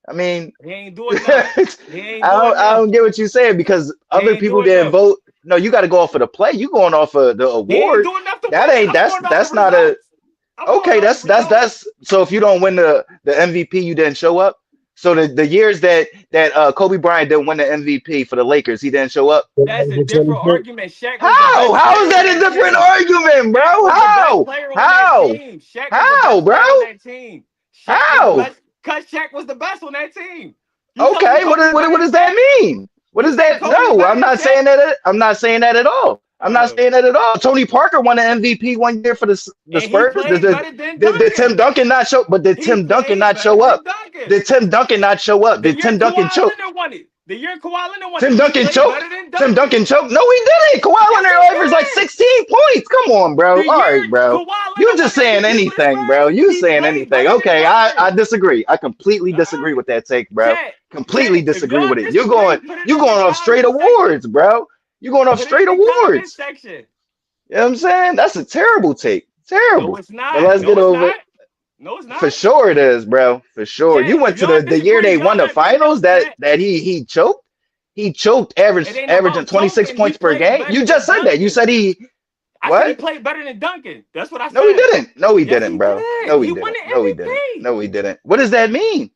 Speaker 2: I mean,
Speaker 1: He ain't do enough.
Speaker 2: I
Speaker 1: He ain't do
Speaker 2: don't I
Speaker 1: enough.
Speaker 2: don't get what you're saying because
Speaker 1: He
Speaker 2: other
Speaker 1: ain't do
Speaker 2: people didn't
Speaker 1: enough.
Speaker 2: vote. No, you got to go off of the play. You going off of the
Speaker 1: He ain't
Speaker 2: award.
Speaker 1: do enough to
Speaker 2: That
Speaker 1: win it.
Speaker 2: ain't
Speaker 1: I'm going off the
Speaker 2: that's not a
Speaker 1: results. I'm going
Speaker 2: okay.
Speaker 1: off the results.
Speaker 2: That's so if you don't win the MVP, you didn't show up. So the years that Kobe Bryant didn't win the MVP for the Lakers, he didn't show up.
Speaker 1: That's a different argument. Shaq was the
Speaker 2: How?
Speaker 1: best
Speaker 2: How is
Speaker 1: player on
Speaker 2: that a
Speaker 1: that
Speaker 2: different
Speaker 1: team.
Speaker 2: argument, bro?
Speaker 1: Shaq was the best
Speaker 2: How?
Speaker 1: player on that
Speaker 2: How?
Speaker 1: team. Shaq was the
Speaker 2: How,
Speaker 1: best
Speaker 2: bro?
Speaker 1: player on that team. Shaq was the
Speaker 2: How?
Speaker 1: best because Shaq was the best on that team. You telling me
Speaker 2: Okay,
Speaker 1: Kobe is better
Speaker 2: what
Speaker 1: than
Speaker 2: does
Speaker 1: Shaq?
Speaker 2: that mean? What
Speaker 1: You
Speaker 2: is
Speaker 1: saying
Speaker 2: that?
Speaker 1: Kobe is
Speaker 2: No,
Speaker 1: better
Speaker 2: I'm
Speaker 1: than
Speaker 2: not
Speaker 1: Shaq?
Speaker 2: saying that. I'm not saying that at all. I'm not
Speaker 1: Uh,
Speaker 2: saying that at all. Tony Parker won the MVP 1 year for the
Speaker 1: and he
Speaker 2: Spurs.
Speaker 1: played better than
Speaker 2: Did
Speaker 1: Duncan.
Speaker 2: Tim Duncan not show? But did
Speaker 1: He
Speaker 2: Tim Duncan
Speaker 1: played
Speaker 2: not
Speaker 1: better
Speaker 2: show
Speaker 1: than
Speaker 2: up?
Speaker 1: Duncan.
Speaker 2: Did Tim Duncan not show up?
Speaker 1: The
Speaker 2: Did
Speaker 1: year
Speaker 2: Tim Duncan
Speaker 1: Kawhi
Speaker 2: choke?
Speaker 1: Leonard won it. The year Kawhi Leonard won it.
Speaker 2: Tim
Speaker 1: He
Speaker 2: Duncan
Speaker 1: played
Speaker 2: choked.
Speaker 1: better than
Speaker 2: Tim
Speaker 1: Duncan.
Speaker 2: Duncan choked. No, he didn't. Kawhi
Speaker 1: Yes,
Speaker 2: Leonard
Speaker 1: he
Speaker 2: averaged like
Speaker 1: did.
Speaker 2: 16 points. Come on, bro.
Speaker 1: The
Speaker 2: All
Speaker 1: year
Speaker 2: right, bro.
Speaker 1: Kawhi
Speaker 2: You
Speaker 1: Leonard won
Speaker 2: just
Speaker 1: the
Speaker 2: saying
Speaker 1: MVP for the
Speaker 2: anything, bro.
Speaker 1: Spurs,
Speaker 2: You
Speaker 1: he
Speaker 2: saying
Speaker 1: played
Speaker 2: anything.
Speaker 1: better than
Speaker 2: Okay, I
Speaker 1: Duncan.
Speaker 2: disagree. I completely
Speaker 1: All
Speaker 2: disagree
Speaker 1: right.
Speaker 2: with that take, bro.
Speaker 1: Chat,
Speaker 2: Completely
Speaker 1: chat. If
Speaker 2: disagree
Speaker 1: y'all
Speaker 2: with it.
Speaker 1: disagree, put it
Speaker 2: You're
Speaker 1: in the
Speaker 2: going off straight
Speaker 1: comment section.
Speaker 2: awards, bro. You're going off
Speaker 1: Put it in
Speaker 2: straight
Speaker 1: the comment
Speaker 2: awards.
Speaker 1: section.
Speaker 2: You know what I'm saying? That's a terrible take.
Speaker 1: No,
Speaker 2: Terrible.
Speaker 1: it's
Speaker 2: But
Speaker 1: not.
Speaker 2: let's get
Speaker 1: No, it's
Speaker 2: over it.
Speaker 1: not. No, it's
Speaker 2: For
Speaker 1: not.
Speaker 2: sure it is, bro. For sure. You
Speaker 1: Chat,
Speaker 2: went
Speaker 1: if
Speaker 2: to
Speaker 1: y'all
Speaker 2: the year
Speaker 1: disagree,
Speaker 2: they
Speaker 1: y'all
Speaker 2: won the
Speaker 1: let me know,
Speaker 2: finals that
Speaker 1: chat.
Speaker 2: he choked. He choked
Speaker 1: It ain't
Speaker 2: averaging
Speaker 1: about
Speaker 2: 26
Speaker 1: choking. He
Speaker 2: points per
Speaker 1: played
Speaker 2: game.
Speaker 1: better
Speaker 2: You just
Speaker 1: than
Speaker 2: said that. You
Speaker 1: Duncan.
Speaker 2: said he
Speaker 1: I said he
Speaker 2: what?
Speaker 1: played better than Duncan. That's what I
Speaker 2: No, he
Speaker 1: said.
Speaker 2: didn't. No, he
Speaker 1: Yes,
Speaker 2: didn't,
Speaker 1: he
Speaker 2: bro.
Speaker 1: did.
Speaker 2: No, he
Speaker 1: He won
Speaker 2: didn't.
Speaker 1: the
Speaker 2: No, he didn't.
Speaker 1: MVP.
Speaker 2: No, he didn't. What does that mean?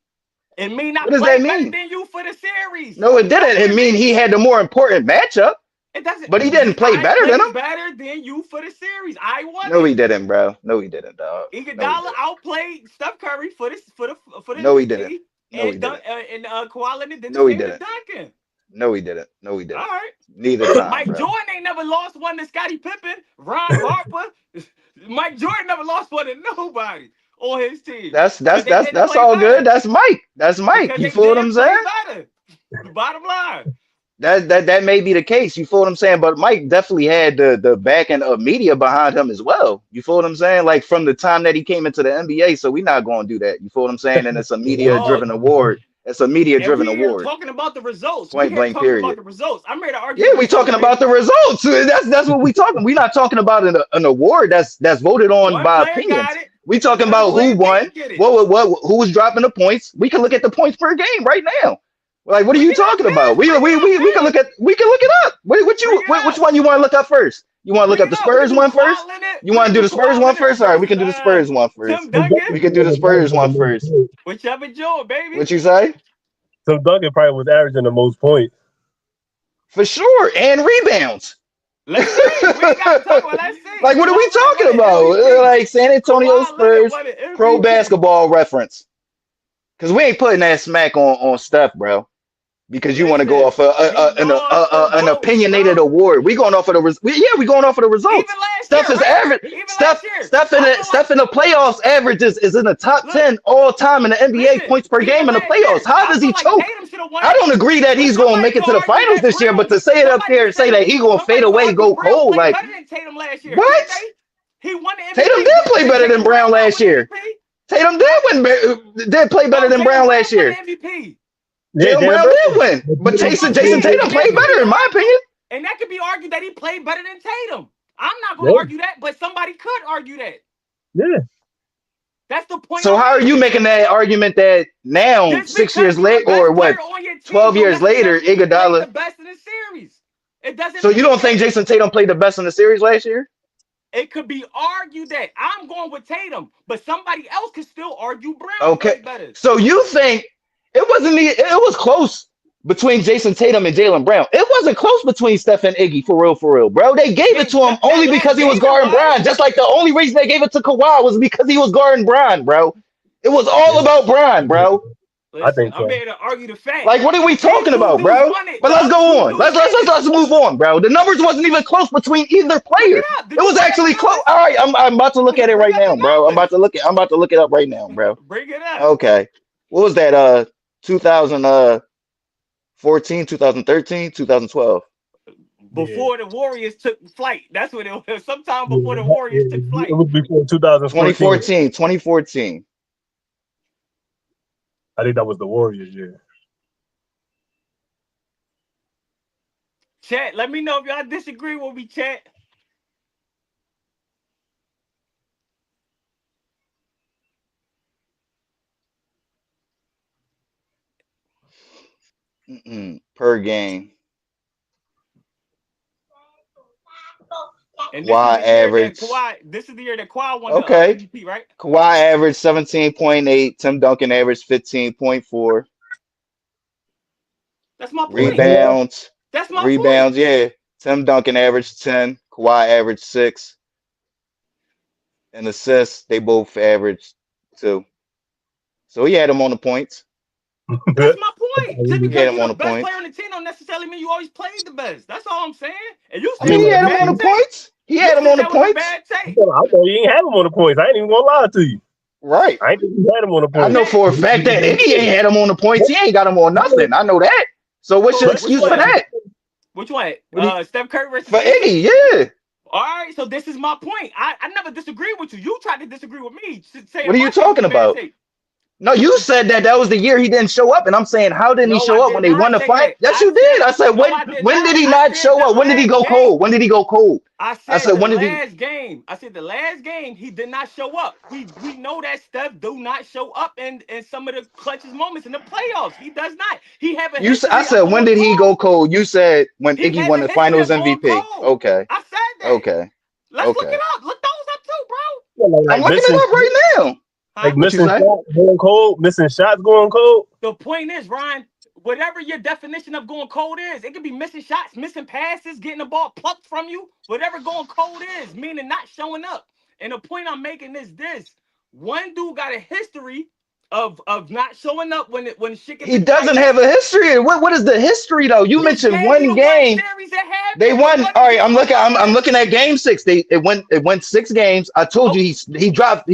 Speaker 1: It mean I
Speaker 2: What does that
Speaker 1: played better
Speaker 2: mean?
Speaker 1: than you for the series.
Speaker 2: No, it
Speaker 1: That's
Speaker 2: didn't.
Speaker 1: what
Speaker 2: It
Speaker 1: it
Speaker 2: mean he
Speaker 1: means.
Speaker 2: had the more important matchup,
Speaker 1: It doesn't.
Speaker 2: but he didn't play
Speaker 1: I
Speaker 2: better than him.
Speaker 1: played better than you for the series. I won
Speaker 2: No, he
Speaker 1: it.
Speaker 2: didn't, bro. No, he didn't, dog. No, he
Speaker 1: Iguodala
Speaker 2: didn't.
Speaker 1: outplayed Steph Curry for the
Speaker 2: No, he didn't.
Speaker 1: MVP,
Speaker 2: No, he
Speaker 1: and
Speaker 2: didn't.
Speaker 1: Kawhi Leonard did the
Speaker 2: No, he
Speaker 1: same to
Speaker 2: didn't.
Speaker 1: Duncan.
Speaker 2: No, he didn't. No, he
Speaker 1: All
Speaker 2: didn't.
Speaker 1: right.
Speaker 2: Neither time,
Speaker 1: Mike
Speaker 2: bro.
Speaker 1: Jordan ain't never lost one to Scottie Pippen, Ron Harper. Mike Jordan never lost one to nobody on his team because they didn't
Speaker 2: That's
Speaker 1: play
Speaker 2: all good.
Speaker 1: better.
Speaker 2: That's Mike. That's Mike.
Speaker 1: Because
Speaker 2: You
Speaker 1: they
Speaker 2: feel what I'm
Speaker 1: didn't play
Speaker 2: saying?
Speaker 1: better. The bottom line.
Speaker 2: That may be the case. You feel what I'm saying? But Mike definitely had the back end of media behind him as well. You feel what I'm saying? Like from the time that he came into the NBA. So we're not going to do that. You feel what I'm saying? And it's a media
Speaker 1: Oh,
Speaker 2: driven award. It's a media
Speaker 1: and
Speaker 2: driven
Speaker 1: we here
Speaker 2: award.
Speaker 1: talking about the results. We
Speaker 2: Point
Speaker 1: here
Speaker 2: blank.
Speaker 1: talking about
Speaker 2: Period.
Speaker 1: the results. I'm here to argue
Speaker 2: Yeah,
Speaker 1: the
Speaker 2: we
Speaker 1: results,
Speaker 2: talking about
Speaker 1: baby.
Speaker 2: the results. That's what we talking. We're not talking about an award that's voted on
Speaker 1: One
Speaker 2: by
Speaker 1: player got
Speaker 2: opinions.
Speaker 1: it.
Speaker 2: We talking
Speaker 1: Another
Speaker 2: about who
Speaker 1: player
Speaker 2: won,
Speaker 1: didn't get it.
Speaker 2: who was dropping the points. We can look at the points per game right now. Like, what are
Speaker 1: Bring
Speaker 2: you
Speaker 1: it up,
Speaker 2: talking about?
Speaker 1: man. Bring it up,
Speaker 2: We can
Speaker 1: man.
Speaker 2: look it up.
Speaker 1: Bring it
Speaker 2: Which
Speaker 1: up.
Speaker 2: one you want to look up first? You want to look
Speaker 1: Bring
Speaker 2: up
Speaker 1: it
Speaker 2: the
Speaker 1: up. We can
Speaker 2: Spurs
Speaker 1: do
Speaker 2: one
Speaker 1: Kawhi
Speaker 2: first?
Speaker 1: Leonard.
Speaker 2: You
Speaker 1: We
Speaker 2: want
Speaker 1: can
Speaker 2: to do
Speaker 1: do
Speaker 2: the Spurs
Speaker 1: Kawhi
Speaker 2: one
Speaker 1: Leonard
Speaker 2: first? All right, we
Speaker 1: versus
Speaker 2: can do the Spurs one first.
Speaker 1: Tim
Speaker 3: Tim
Speaker 1: Duncan.
Speaker 2: We
Speaker 3: Duncan
Speaker 2: can do the
Speaker 3: was
Speaker 2: Spurs
Speaker 3: averaging the
Speaker 2: one
Speaker 3: most
Speaker 2: first.
Speaker 3: points.
Speaker 1: Whichever Joe, baby.
Speaker 2: What you say?
Speaker 3: Tim Duncan probably was averaging the most points.
Speaker 2: For sure, and rebounds.
Speaker 1: Let's see. We ain't got to talk about. Let's see.
Speaker 2: Like, what are we
Speaker 1: Kawhi Leonard won
Speaker 2: talking
Speaker 1: an
Speaker 2: about?
Speaker 1: MVP.
Speaker 2: Like San Antonio
Speaker 1: Kawhi Leonard
Speaker 2: Spurs
Speaker 1: won an
Speaker 2: pro
Speaker 1: MVP.
Speaker 2: basketball reference. Because we ain't putting that smack on Steph, bro. Because you want to go
Speaker 1: Listen,
Speaker 2: off
Speaker 1: he lost the
Speaker 2: an
Speaker 1: votes,
Speaker 2: opinionated
Speaker 1: bro.
Speaker 2: award. We going off of we going off of the results.
Speaker 1: Even last
Speaker 2: Steph
Speaker 1: year,
Speaker 2: is
Speaker 1: right?
Speaker 2: average.
Speaker 1: Even last year. I feel like,
Speaker 2: Steph in the playoffs averages is in the top
Speaker 1: look,
Speaker 2: 10 all time in the NBA
Speaker 1: listen,
Speaker 2: points per
Speaker 1: even
Speaker 2: game in the
Speaker 1: last
Speaker 2: playoffs.
Speaker 1: year,
Speaker 2: How
Speaker 1: I
Speaker 2: does
Speaker 1: feel
Speaker 2: he
Speaker 1: like
Speaker 2: choke?
Speaker 1: Tatum should have won
Speaker 2: I
Speaker 1: it.
Speaker 2: don't agree that
Speaker 1: But
Speaker 2: he's going to make
Speaker 1: somebody
Speaker 2: it
Speaker 1: could
Speaker 2: to the
Speaker 1: argue
Speaker 2: finals
Speaker 1: that
Speaker 2: this year, but
Speaker 1: Brown,
Speaker 2: to say it up
Speaker 1: somebody
Speaker 2: there
Speaker 1: could
Speaker 2: and say
Speaker 1: say,
Speaker 2: that he going to fade
Speaker 1: somebody could
Speaker 2: away,
Speaker 1: argue
Speaker 2: go
Speaker 1: Brown
Speaker 2: cold,
Speaker 1: played
Speaker 2: like
Speaker 1: better than Tatum last year, can't
Speaker 2: what?
Speaker 1: they? He won the
Speaker 2: Tatum
Speaker 1: MVP.
Speaker 2: did play
Speaker 1: Did
Speaker 2: better than
Speaker 1: Tatum
Speaker 2: Brown
Speaker 1: Brown not
Speaker 2: last
Speaker 1: win the
Speaker 2: year.
Speaker 1: MVP?
Speaker 2: Tatum
Speaker 1: Huh?
Speaker 2: did play better
Speaker 1: No,
Speaker 2: than
Speaker 1: Tatum
Speaker 2: Brown
Speaker 1: Brown
Speaker 2: last
Speaker 1: won
Speaker 2: year.
Speaker 1: the MVP.
Speaker 3: Yeah,
Speaker 2: Jaylen
Speaker 3: damn
Speaker 2: Brown
Speaker 3: right.
Speaker 2: did win, but
Speaker 1: So
Speaker 2: Jason
Speaker 1: what? We
Speaker 2: Tatum
Speaker 1: ain't
Speaker 2: played
Speaker 1: having
Speaker 2: better
Speaker 1: the
Speaker 2: in my opinion.
Speaker 1: argument. And that could be argued that he played better than Tatum. I'm not going to
Speaker 3: Yeah.
Speaker 1: argue that, but somebody could argue that.
Speaker 3: Yeah.
Speaker 1: That's the point.
Speaker 2: So how are you making that argument that now,
Speaker 1: Just
Speaker 2: 6 years
Speaker 1: because you're
Speaker 2: later,
Speaker 1: the
Speaker 2: or
Speaker 1: best player
Speaker 2: what,
Speaker 1: on your team
Speaker 2: 12
Speaker 1: don't
Speaker 2: years later,
Speaker 1: necessarily mean you played
Speaker 2: Iguodala?
Speaker 1: the best in the series. It doesn't.
Speaker 2: So you
Speaker 1: mean
Speaker 2: don't think
Speaker 1: that.
Speaker 2: Jason Tatum played the best in the series last year?
Speaker 1: It could be argued that I'm going with Tatum, but somebody else could still argue Brown
Speaker 2: Okay.
Speaker 1: played better.
Speaker 2: So you think it was close between Jason Tatum and Jaylen Brown. It wasn't close between Steph and Iggy, for real, bro. They gave it to him only because he was guarding Bron. Just like the only reason they gave it to Kawhi was because he was guarding Bron, bro. It was all about Bron, bro.
Speaker 1: Listen,
Speaker 3: I think so.
Speaker 1: I'm here to argue the fact.
Speaker 2: Like, what are we talking about, bro? But let's go on. Let's move on, bro. The numbers wasn't even close between either player. It was actually close. All right, I'm about to look at it right now, bro. I'm about to look it up right now, bro.
Speaker 1: Bring it up.
Speaker 2: Okay. What was that? 2014, 2013, 2012.
Speaker 1: Before the Warriors took flight. That's what it was. Sometime before the Warriors took flight.
Speaker 3: It was before 2014.
Speaker 2: 2014.
Speaker 3: I think that was the Warriors year.
Speaker 1: Chat, let me know if y'all disagree with me, chat.
Speaker 2: Per game.
Speaker 1: And
Speaker 2: Kawhi average.
Speaker 1: This is the year that Kawhi won
Speaker 2: the
Speaker 1: MVP, right?
Speaker 2: Kawhi averaged 17.8. Tim Duncan averaged 15.4.
Speaker 1: That's my point.
Speaker 2: Rebounds.
Speaker 1: That's my
Speaker 2: Rebounds,
Speaker 1: point.
Speaker 2: yeah. Tim Duncan averaged 10. Kawhi averaged 6. And assists, they both averaged 2. So he had him on the points.
Speaker 1: That's my point. Just because
Speaker 2: you're
Speaker 1: the best player on the team don't necessarily mean you always played the best. That's all I'm saying. And you
Speaker 2: I mean, he had him on the points. He had him on the points.
Speaker 3: I thought you ain't have him on the points. I ain't even gonna lie to you.
Speaker 2: Right.
Speaker 3: I ain't even had him on the points.
Speaker 2: I know for a fact that if he ain't had him on the points, he ain't got him on nothing. I know that. So what's your excuse for that?
Speaker 1: Which one? Steph Curry versus
Speaker 2: for Iggy, yeah.
Speaker 1: All right, so this is my point. I never disagree with you. You tried to disagree with me.
Speaker 2: What are you talking about? No, you said that was the year he didn't show up, and I'm saying, how didn't he show up when they won the fight? Yes, you did. I said, when did he not show up? When did he go cold? When did he go cold?
Speaker 1: I said the last game. I said the last game he did not show up. We know that Steph do not show up in some of the clutchest moments in the playoffs. He does not. He have a history.
Speaker 2: I said, when did he go cold? You said when Iggy won the Finals MVP. Okay.
Speaker 1: I said that.
Speaker 2: Okay.
Speaker 1: Let's look it up. Look those up too, bro.
Speaker 2: I'm looking it up right now.
Speaker 3: Like missing shots going cold, missing shots going cold.
Speaker 1: The point is, Ryan, whatever your definition of going cold is, it could be missing shots, missing passes, getting the ball plucked from you, whatever going cold is, meaning not showing up. And the point I'm making is this: one dude got a history of not showing up when shit gets.
Speaker 2: He doesn't have a history. What is the history though? You mentioned one game. They won. All right, I'm looking at game 6. It went 6 games. I told you he dropped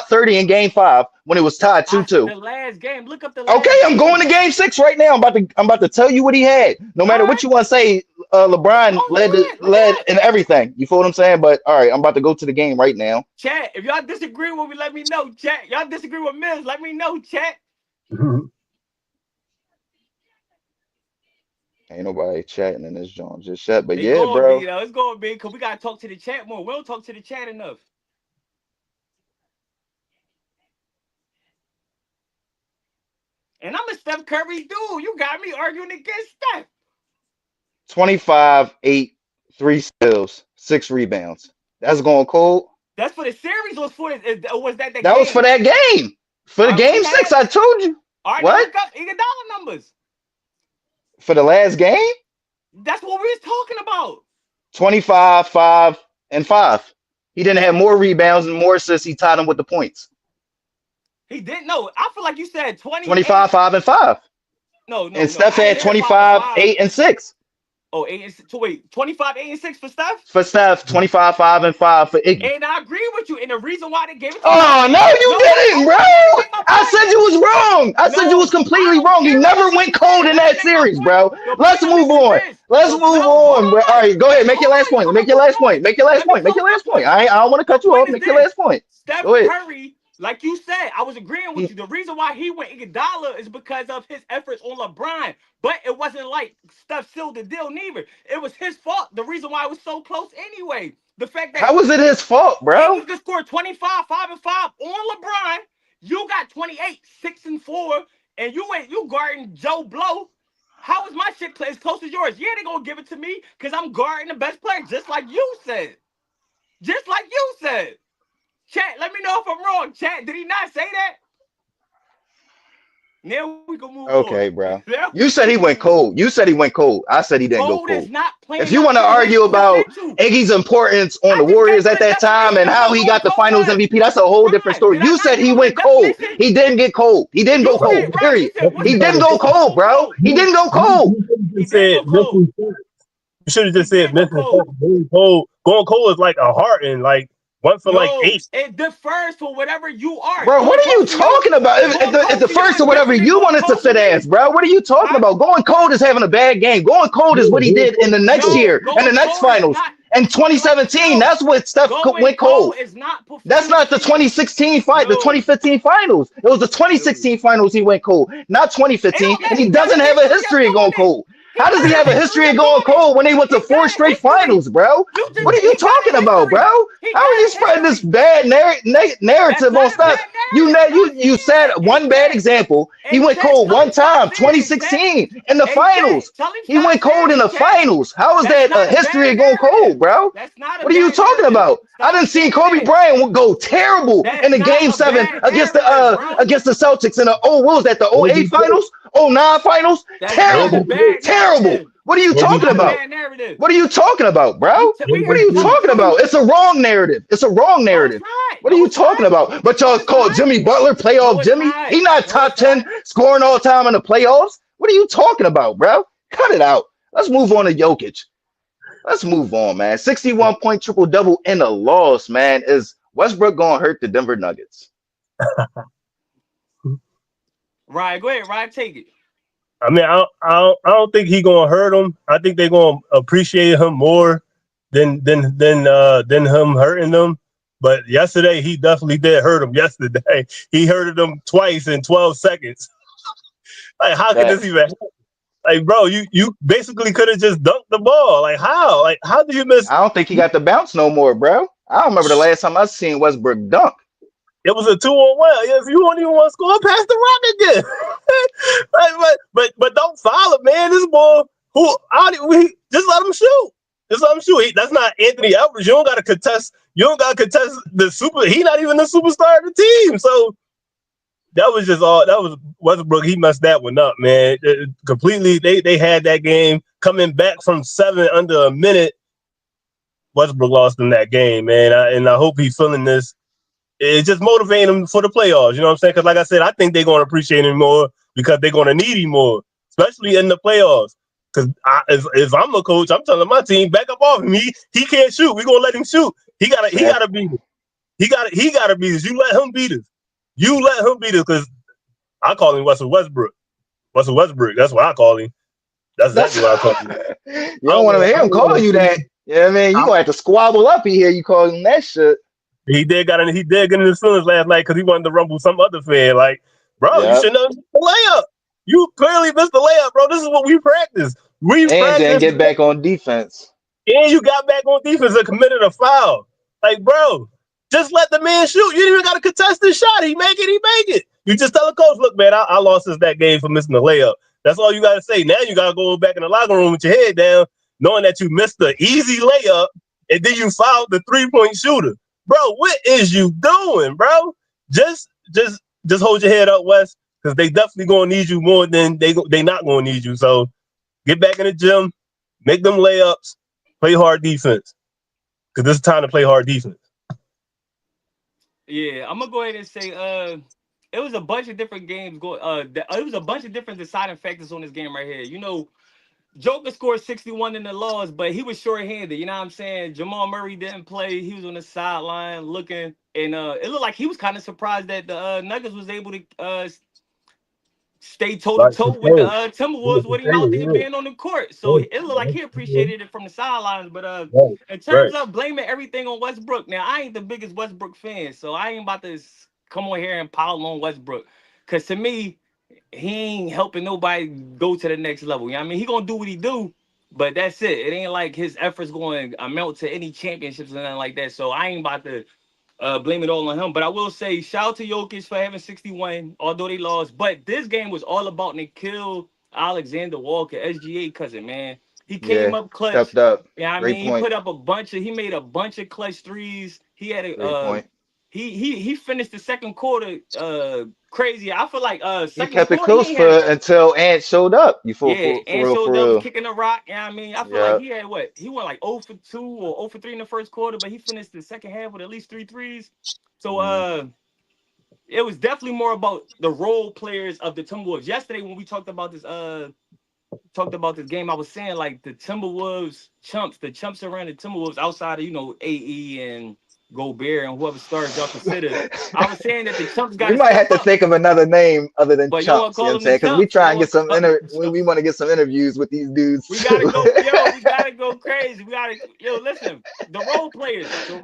Speaker 2: 30 in game 5 when it was tied 2-2.
Speaker 1: The last game. Look up the last
Speaker 2: Okay, I'm going to game 6 right now. I'm about to tell you what he had. No matter what you want to say, LeBron led in everything. You feel what I'm saying? But all right, I'm about to go to the game right now.
Speaker 1: Chat, if y'all disagree with me, let me know. Chat, y'all disagree with Miz, let me know. Chat.
Speaker 2: Ain't nobody chatting in this joint. Just chat. But yeah, bro.
Speaker 1: It's going to be because we got to talk to the chat more. We don't talk to the chat enough. And I'm a Steph Curry dude. You got me arguing against Steph.
Speaker 2: 25, 8, 3 steals, 6 rebounds. That's going cold.
Speaker 1: That's for the series. Was that
Speaker 2: that was for that game? For the game 6, I told you.
Speaker 1: All right,
Speaker 2: what?
Speaker 1: Look up Iguodala numbers.
Speaker 2: For the last game?
Speaker 1: That's what we was talking about.
Speaker 2: 25, 5, and 5. He didn't have more rebounds and more assists. He tied him with the points.
Speaker 1: He didn't. No, I feel like you said
Speaker 2: 25, 5, and 5.
Speaker 1: No.
Speaker 2: And Steph had 25, 8, and 6.
Speaker 1: Oh, 8 and 6. Wait, 25, 8, and 6 for Steph?
Speaker 2: For Steph, 25, 5, and 5 for Iggy.
Speaker 1: And I agree with you. And the reason why they gave it to
Speaker 2: no, you didn't, bro. I said you was wrong. I said you was completely wrong. He never went cold in that series, bro. Let's move on. Let's move on, bro. All right, go ahead. Make your last point. Make your last point. Make your last point. Make your last point. I don't want to cut you off. Make your last point.
Speaker 1: Steph Curry Like you said, I was agreeing with
Speaker 2: He,
Speaker 1: you. The reason why he went Iguodala is because of his efforts on LeBron. But it wasn't like Steph sealed the deal neither. It was his fault. The reason why it was so close anyway. The fact that
Speaker 2: how was it his fault, bro?
Speaker 1: Eagles could score 25, 5-5 on LeBron. You got 28, 6-4, and you guarding Joe Blow. How is my shit as close as yours? Yeah, they gonna give it to me because I'm guarding the best player, just like you said. Just like you said. Chat, let me know if I'm wrong. Chat, did he not say that? Now we can move on.
Speaker 2: Okay, bro.
Speaker 1: Now
Speaker 2: You
Speaker 1: we
Speaker 2: said he
Speaker 1: can
Speaker 2: went
Speaker 1: move on.
Speaker 2: cold. You said he went cold. I said he didn't go
Speaker 1: Cold is
Speaker 2: cold.
Speaker 1: not
Speaker 2: If
Speaker 1: playing
Speaker 2: you
Speaker 1: up
Speaker 2: want to
Speaker 1: to his
Speaker 2: argue about
Speaker 1: potential.
Speaker 2: Iggy's importance on
Speaker 1: I
Speaker 2: the
Speaker 1: just gave
Speaker 2: Warriors
Speaker 1: you
Speaker 2: at
Speaker 1: the
Speaker 2: that time and
Speaker 1: definition of
Speaker 2: how
Speaker 1: what
Speaker 2: he
Speaker 1: going
Speaker 2: got the
Speaker 1: cold
Speaker 2: Finals
Speaker 1: was.
Speaker 2: MVP, that's a whole different
Speaker 1: Ron,
Speaker 2: story.
Speaker 1: did I
Speaker 2: You
Speaker 1: not
Speaker 2: said
Speaker 1: give
Speaker 2: he
Speaker 1: you the
Speaker 2: went cold.
Speaker 1: definition?
Speaker 2: He didn't get cold. He didn't go
Speaker 1: You
Speaker 3: Bro,
Speaker 1: said,
Speaker 2: cold.
Speaker 1: Ron, you
Speaker 2: Period.
Speaker 1: said, what's
Speaker 2: He
Speaker 1: the
Speaker 2: didn't
Speaker 1: word?
Speaker 2: go
Speaker 1: He didn't
Speaker 2: cold,
Speaker 1: go
Speaker 2: bro.
Speaker 1: cold.
Speaker 2: He didn't go cold.
Speaker 3: you should have
Speaker 1: He
Speaker 3: just
Speaker 1: did
Speaker 3: said
Speaker 1: go cold.
Speaker 3: missing. You should have
Speaker 1: He
Speaker 3: just said
Speaker 1: did go
Speaker 3: missing.
Speaker 1: cold.
Speaker 3: Going cold. Going cold is like a heart and like one for like
Speaker 1: No,
Speaker 3: 8.
Speaker 1: it differs for whatever you are.
Speaker 2: Bro, what
Speaker 1: Going
Speaker 2: are you
Speaker 1: cold to you,
Speaker 2: talking about? If
Speaker 1: going
Speaker 2: the, if
Speaker 1: cold
Speaker 2: the
Speaker 1: to you
Speaker 2: first
Speaker 1: is
Speaker 2: or whatever
Speaker 1: different than
Speaker 2: you
Speaker 1: going
Speaker 2: wanted to
Speaker 1: cold to
Speaker 2: fit
Speaker 1: me.
Speaker 2: ass, bro. What are you talking
Speaker 1: Huh?
Speaker 2: about? Going cold is having a bad game. Going cold is what he did in the next
Speaker 1: No,
Speaker 2: year and the
Speaker 1: going
Speaker 2: next
Speaker 1: cold is
Speaker 2: finals.
Speaker 1: not.
Speaker 2: In
Speaker 1: Like
Speaker 2: 2017,
Speaker 1: no,
Speaker 2: that's what Steph
Speaker 1: going
Speaker 2: went cold.
Speaker 1: cold is not
Speaker 2: That's not the
Speaker 1: performance-based.
Speaker 2: 2016 fight, the
Speaker 1: No,
Speaker 2: 2015 finals. It was the
Speaker 1: no.
Speaker 2: 2016 finals he went cold, not
Speaker 1: It
Speaker 2: 2015.
Speaker 1: don't matter.
Speaker 2: And he
Speaker 1: He got
Speaker 2: doesn't
Speaker 1: a
Speaker 2: have a
Speaker 1: history of
Speaker 2: history of going
Speaker 1: doing it.
Speaker 2: cold.
Speaker 1: He
Speaker 2: How does he
Speaker 1: got
Speaker 2: have a
Speaker 1: a history
Speaker 2: history of
Speaker 1: of
Speaker 2: going
Speaker 1: doing it.
Speaker 2: cold when they went to
Speaker 1: He
Speaker 2: 4
Speaker 1: got a
Speaker 2: straight
Speaker 1: history.
Speaker 2: finals, bro?
Speaker 1: You just
Speaker 2: What are
Speaker 1: said
Speaker 2: you
Speaker 1: he got
Speaker 2: talking
Speaker 1: a
Speaker 2: about,
Speaker 1: history.
Speaker 2: bro?
Speaker 1: He
Speaker 2: How are you
Speaker 1: got a
Speaker 2: spreading this
Speaker 1: history.
Speaker 2: bad
Speaker 1: That's
Speaker 2: narrative on
Speaker 1: not a
Speaker 2: stuff?
Speaker 1: bad narrative. Stop
Speaker 2: You
Speaker 1: saying
Speaker 2: said
Speaker 1: that.
Speaker 2: one bad example. He
Speaker 1: Hey
Speaker 2: went
Speaker 1: chat,
Speaker 2: cold
Speaker 1: tell him
Speaker 2: one
Speaker 1: stop
Speaker 2: time,
Speaker 1: saying it, chat.
Speaker 2: 2016 in the
Speaker 1: Hey chat,
Speaker 2: finals.
Speaker 1: tell him
Speaker 2: He
Speaker 1: stop
Speaker 2: went cold
Speaker 1: saying
Speaker 2: in
Speaker 1: it,
Speaker 2: the
Speaker 1: chat.
Speaker 2: finals. How is
Speaker 1: That's
Speaker 2: that a
Speaker 1: not a
Speaker 2: history
Speaker 1: bad
Speaker 2: of going cold,
Speaker 1: narrative.
Speaker 2: bro?
Speaker 1: That's not a
Speaker 2: What are you
Speaker 1: bad
Speaker 2: talking
Speaker 1: narrative.
Speaker 2: about? I
Speaker 1: Stop
Speaker 2: done seen
Speaker 1: saying
Speaker 2: Kobe
Speaker 1: that.
Speaker 2: Bryant go terrible in
Speaker 1: That's
Speaker 2: the
Speaker 1: not
Speaker 2: game
Speaker 1: a
Speaker 2: 7
Speaker 1: bad narrative, bro.
Speaker 2: against the Celtics in the what was that, the
Speaker 3: What
Speaker 2: '08
Speaker 3: did he
Speaker 2: finals, '09 finals?
Speaker 1: That's
Speaker 3: What
Speaker 1: not a
Speaker 3: did
Speaker 2: Terrible.
Speaker 3: he
Speaker 1: bad
Speaker 2: Terrible.
Speaker 1: narrative.
Speaker 2: What are you
Speaker 3: What
Speaker 1: That's
Speaker 3: did
Speaker 2: talking
Speaker 1: not a
Speaker 3: he
Speaker 2: about?
Speaker 1: bad narrative.
Speaker 2: What are you talking about, bro?
Speaker 1: We
Speaker 2: What
Speaker 1: can
Speaker 2: are
Speaker 3: What
Speaker 2: you
Speaker 3: did
Speaker 1: tell the
Speaker 2: talking
Speaker 1: truth.
Speaker 2: about? It's a wrong narrative. It's a wrong
Speaker 1: No, it's
Speaker 2: narrative.
Speaker 1: not.
Speaker 2: What are
Speaker 1: No,
Speaker 2: you
Speaker 1: it's not.
Speaker 2: talking about? But
Speaker 1: No,
Speaker 2: y'all
Speaker 1: it's
Speaker 2: call
Speaker 1: not.
Speaker 2: Jimmy Butler
Speaker 1: No,
Speaker 2: playoff
Speaker 1: it's
Speaker 2: Jimmy.
Speaker 1: not.
Speaker 2: He not
Speaker 1: No,
Speaker 2: top
Speaker 1: it's
Speaker 2: 10
Speaker 1: not.
Speaker 2: scoring all time in the playoffs. What are you talking about, bro? Cut it out. Let's move on to Jokic. Let's move on, man. 61-point triple double in a loss, man. Is Westbrook gonna hurt the Denver Nuggets?
Speaker 1: Right, go ahead, right, take it.
Speaker 3: I mean, I don't think he gonna hurt him. I think they gonna appreciate him more than him hurting them. But yesterday, he definitely did hurt him. Yesterday, he hurted them twice in 12 seconds. Like, how can this
Speaker 2: Facts.
Speaker 3: even happen? Like, bro, you basically could have just dunked the ball. Like, how? Like, how do you miss?
Speaker 2: I don't think he got the bounce no more, bro. I don't remember the last time I seen Westbrook dunk.
Speaker 3: It was a 2-on-1. If you don't even want to score, pass the rock again. Like, but don't foul it, man. This boy, we just let him shoot. Just let him shoot. That's not Anthony Edwards. You don't got to contest. You don't got to contest the super. He not even the superstar of the team. So that was just all. That was Westbrook. He messed that one up, man. Completely. They had that game coming back from 7 under a minute. Westbrook lost in that game, man. And I hope he's feeling this. It's just motivating him for the playoffs. You know what I'm saying? Because like I said, I think they're going to appreciate him more because they're going to need him more, especially in the playoffs. Because if I'm a coach, I'm telling my team, back up off him. He can't shoot. We're going to let him shoot. He gotta beat us. He gotta beat us. You let him beat us. You let him beat us because I call him Russell Westbrook. Russell Westbrook. That's what I call him. That's
Speaker 2: That's
Speaker 3: exactly what I call him.
Speaker 2: you don't want to hear him calling you that. Yeah, I mean, you gonna have to squabble up in here. You call him that shit.
Speaker 3: He did get in his feelings last night because he wanted to rumble some other fan. Like, bro, you
Speaker 2: Yep.
Speaker 3: shouldn't have missed the layup. You clearly missed the layup, bro. This is what we practice. We
Speaker 2: And didn't
Speaker 3: practice,
Speaker 2: get back on defense.
Speaker 3: and you got back on defense and committed a foul. Like, bro, just let the man shoot. You didn't even got to contest the shot. He make it. You just tell the coach, look, man, I lost since that game for missing the layup. That's all you got to say. Now you got to go back in the locker room with your head down, knowing that you missed the easy layup, and then you fouled the 3-point shooter. Bro, what is you doing, bro? Just hold your head up, Wes, because they definitely gonna need you more than they not gonna need you. So get back in the gym, make them layups, play hard defense, because this is time to play hard defense.
Speaker 1: Yeah, I'm gonna go ahead and say, it was a bunch of different games going. It was a bunch of different deciding factors on this game right here. You know, Joker scored 61 in the loss, but he was short-handed. You know what I'm saying? Jamal Murray didn't play. He was on the sideline looking, and it looked like he was kind of surprised that the Nuggets was able to stay
Speaker 3: Like,
Speaker 1: toe-to-toe with the Timberwolves with him out there being on the court. So it looked like he appreciated it from the sidelines. But in terms of blaming everything on Westbrook, now I ain't the biggest Westbrook fan, so I ain't about to come on here and pile on Westbrook. Because to me, he ain't helping nobody go to the next level. You know what I mean? He going to do what he do, but that's it. It ain't like his efforts going to amount to any championships or nothing like that. So I ain't about to blame it all on him. But I will say, shout out to Jokic for having 61, although they lost. But this game was all about Nikola Alexander Walker, SGA cousin, man. He came
Speaker 2: Yeah,
Speaker 1: up clutch.
Speaker 2: stepped up.
Speaker 1: Yeah, I
Speaker 2: Great
Speaker 1: mean, he
Speaker 2: point.
Speaker 1: put up he made a bunch of clutch threes. He had a
Speaker 2: Great point.
Speaker 1: he finished the second quarter crazy. I feel like
Speaker 2: He
Speaker 1: second
Speaker 2: kept it
Speaker 1: quarter
Speaker 2: close
Speaker 1: he had
Speaker 2: until Ant showed up. You
Speaker 1: yeah,
Speaker 2: for
Speaker 1: and
Speaker 2: real,
Speaker 1: showed
Speaker 2: for
Speaker 1: up was
Speaker 2: real.
Speaker 1: kicking the rock. Yeah, I mean, I feel like
Speaker 2: Yeah.
Speaker 1: he had what? He went like 0 for 2 or 0 for 3 in the first quarter, but he finished the second half with at least 3 threes. So
Speaker 2: Mhm.
Speaker 1: it was definitely more about the role players of the Timberwolves. Yesterday when we talked about this game, I was saying like the Timberwolves chumps, the chumps around the Timberwolves outside of AE and Gobert and whoever stars y'all consider. I was saying that the chumps got
Speaker 2: We
Speaker 1: to
Speaker 2: might
Speaker 1: step
Speaker 2: have to
Speaker 1: up.
Speaker 2: think of another name other than
Speaker 1: But you don't want to
Speaker 2: Chumps, you know
Speaker 1: call
Speaker 2: what I'm
Speaker 1: them the
Speaker 2: saying? Because we
Speaker 1: chumps. You
Speaker 2: try
Speaker 1: don't
Speaker 2: and get
Speaker 1: want to
Speaker 2: some
Speaker 1: call them the
Speaker 2: we
Speaker 1: chumps.
Speaker 2: want to get some interviews with these dudes
Speaker 1: We gotta
Speaker 2: too.
Speaker 1: go, yo. We gotta go crazy. We gotta, yo. Listen, the role players, the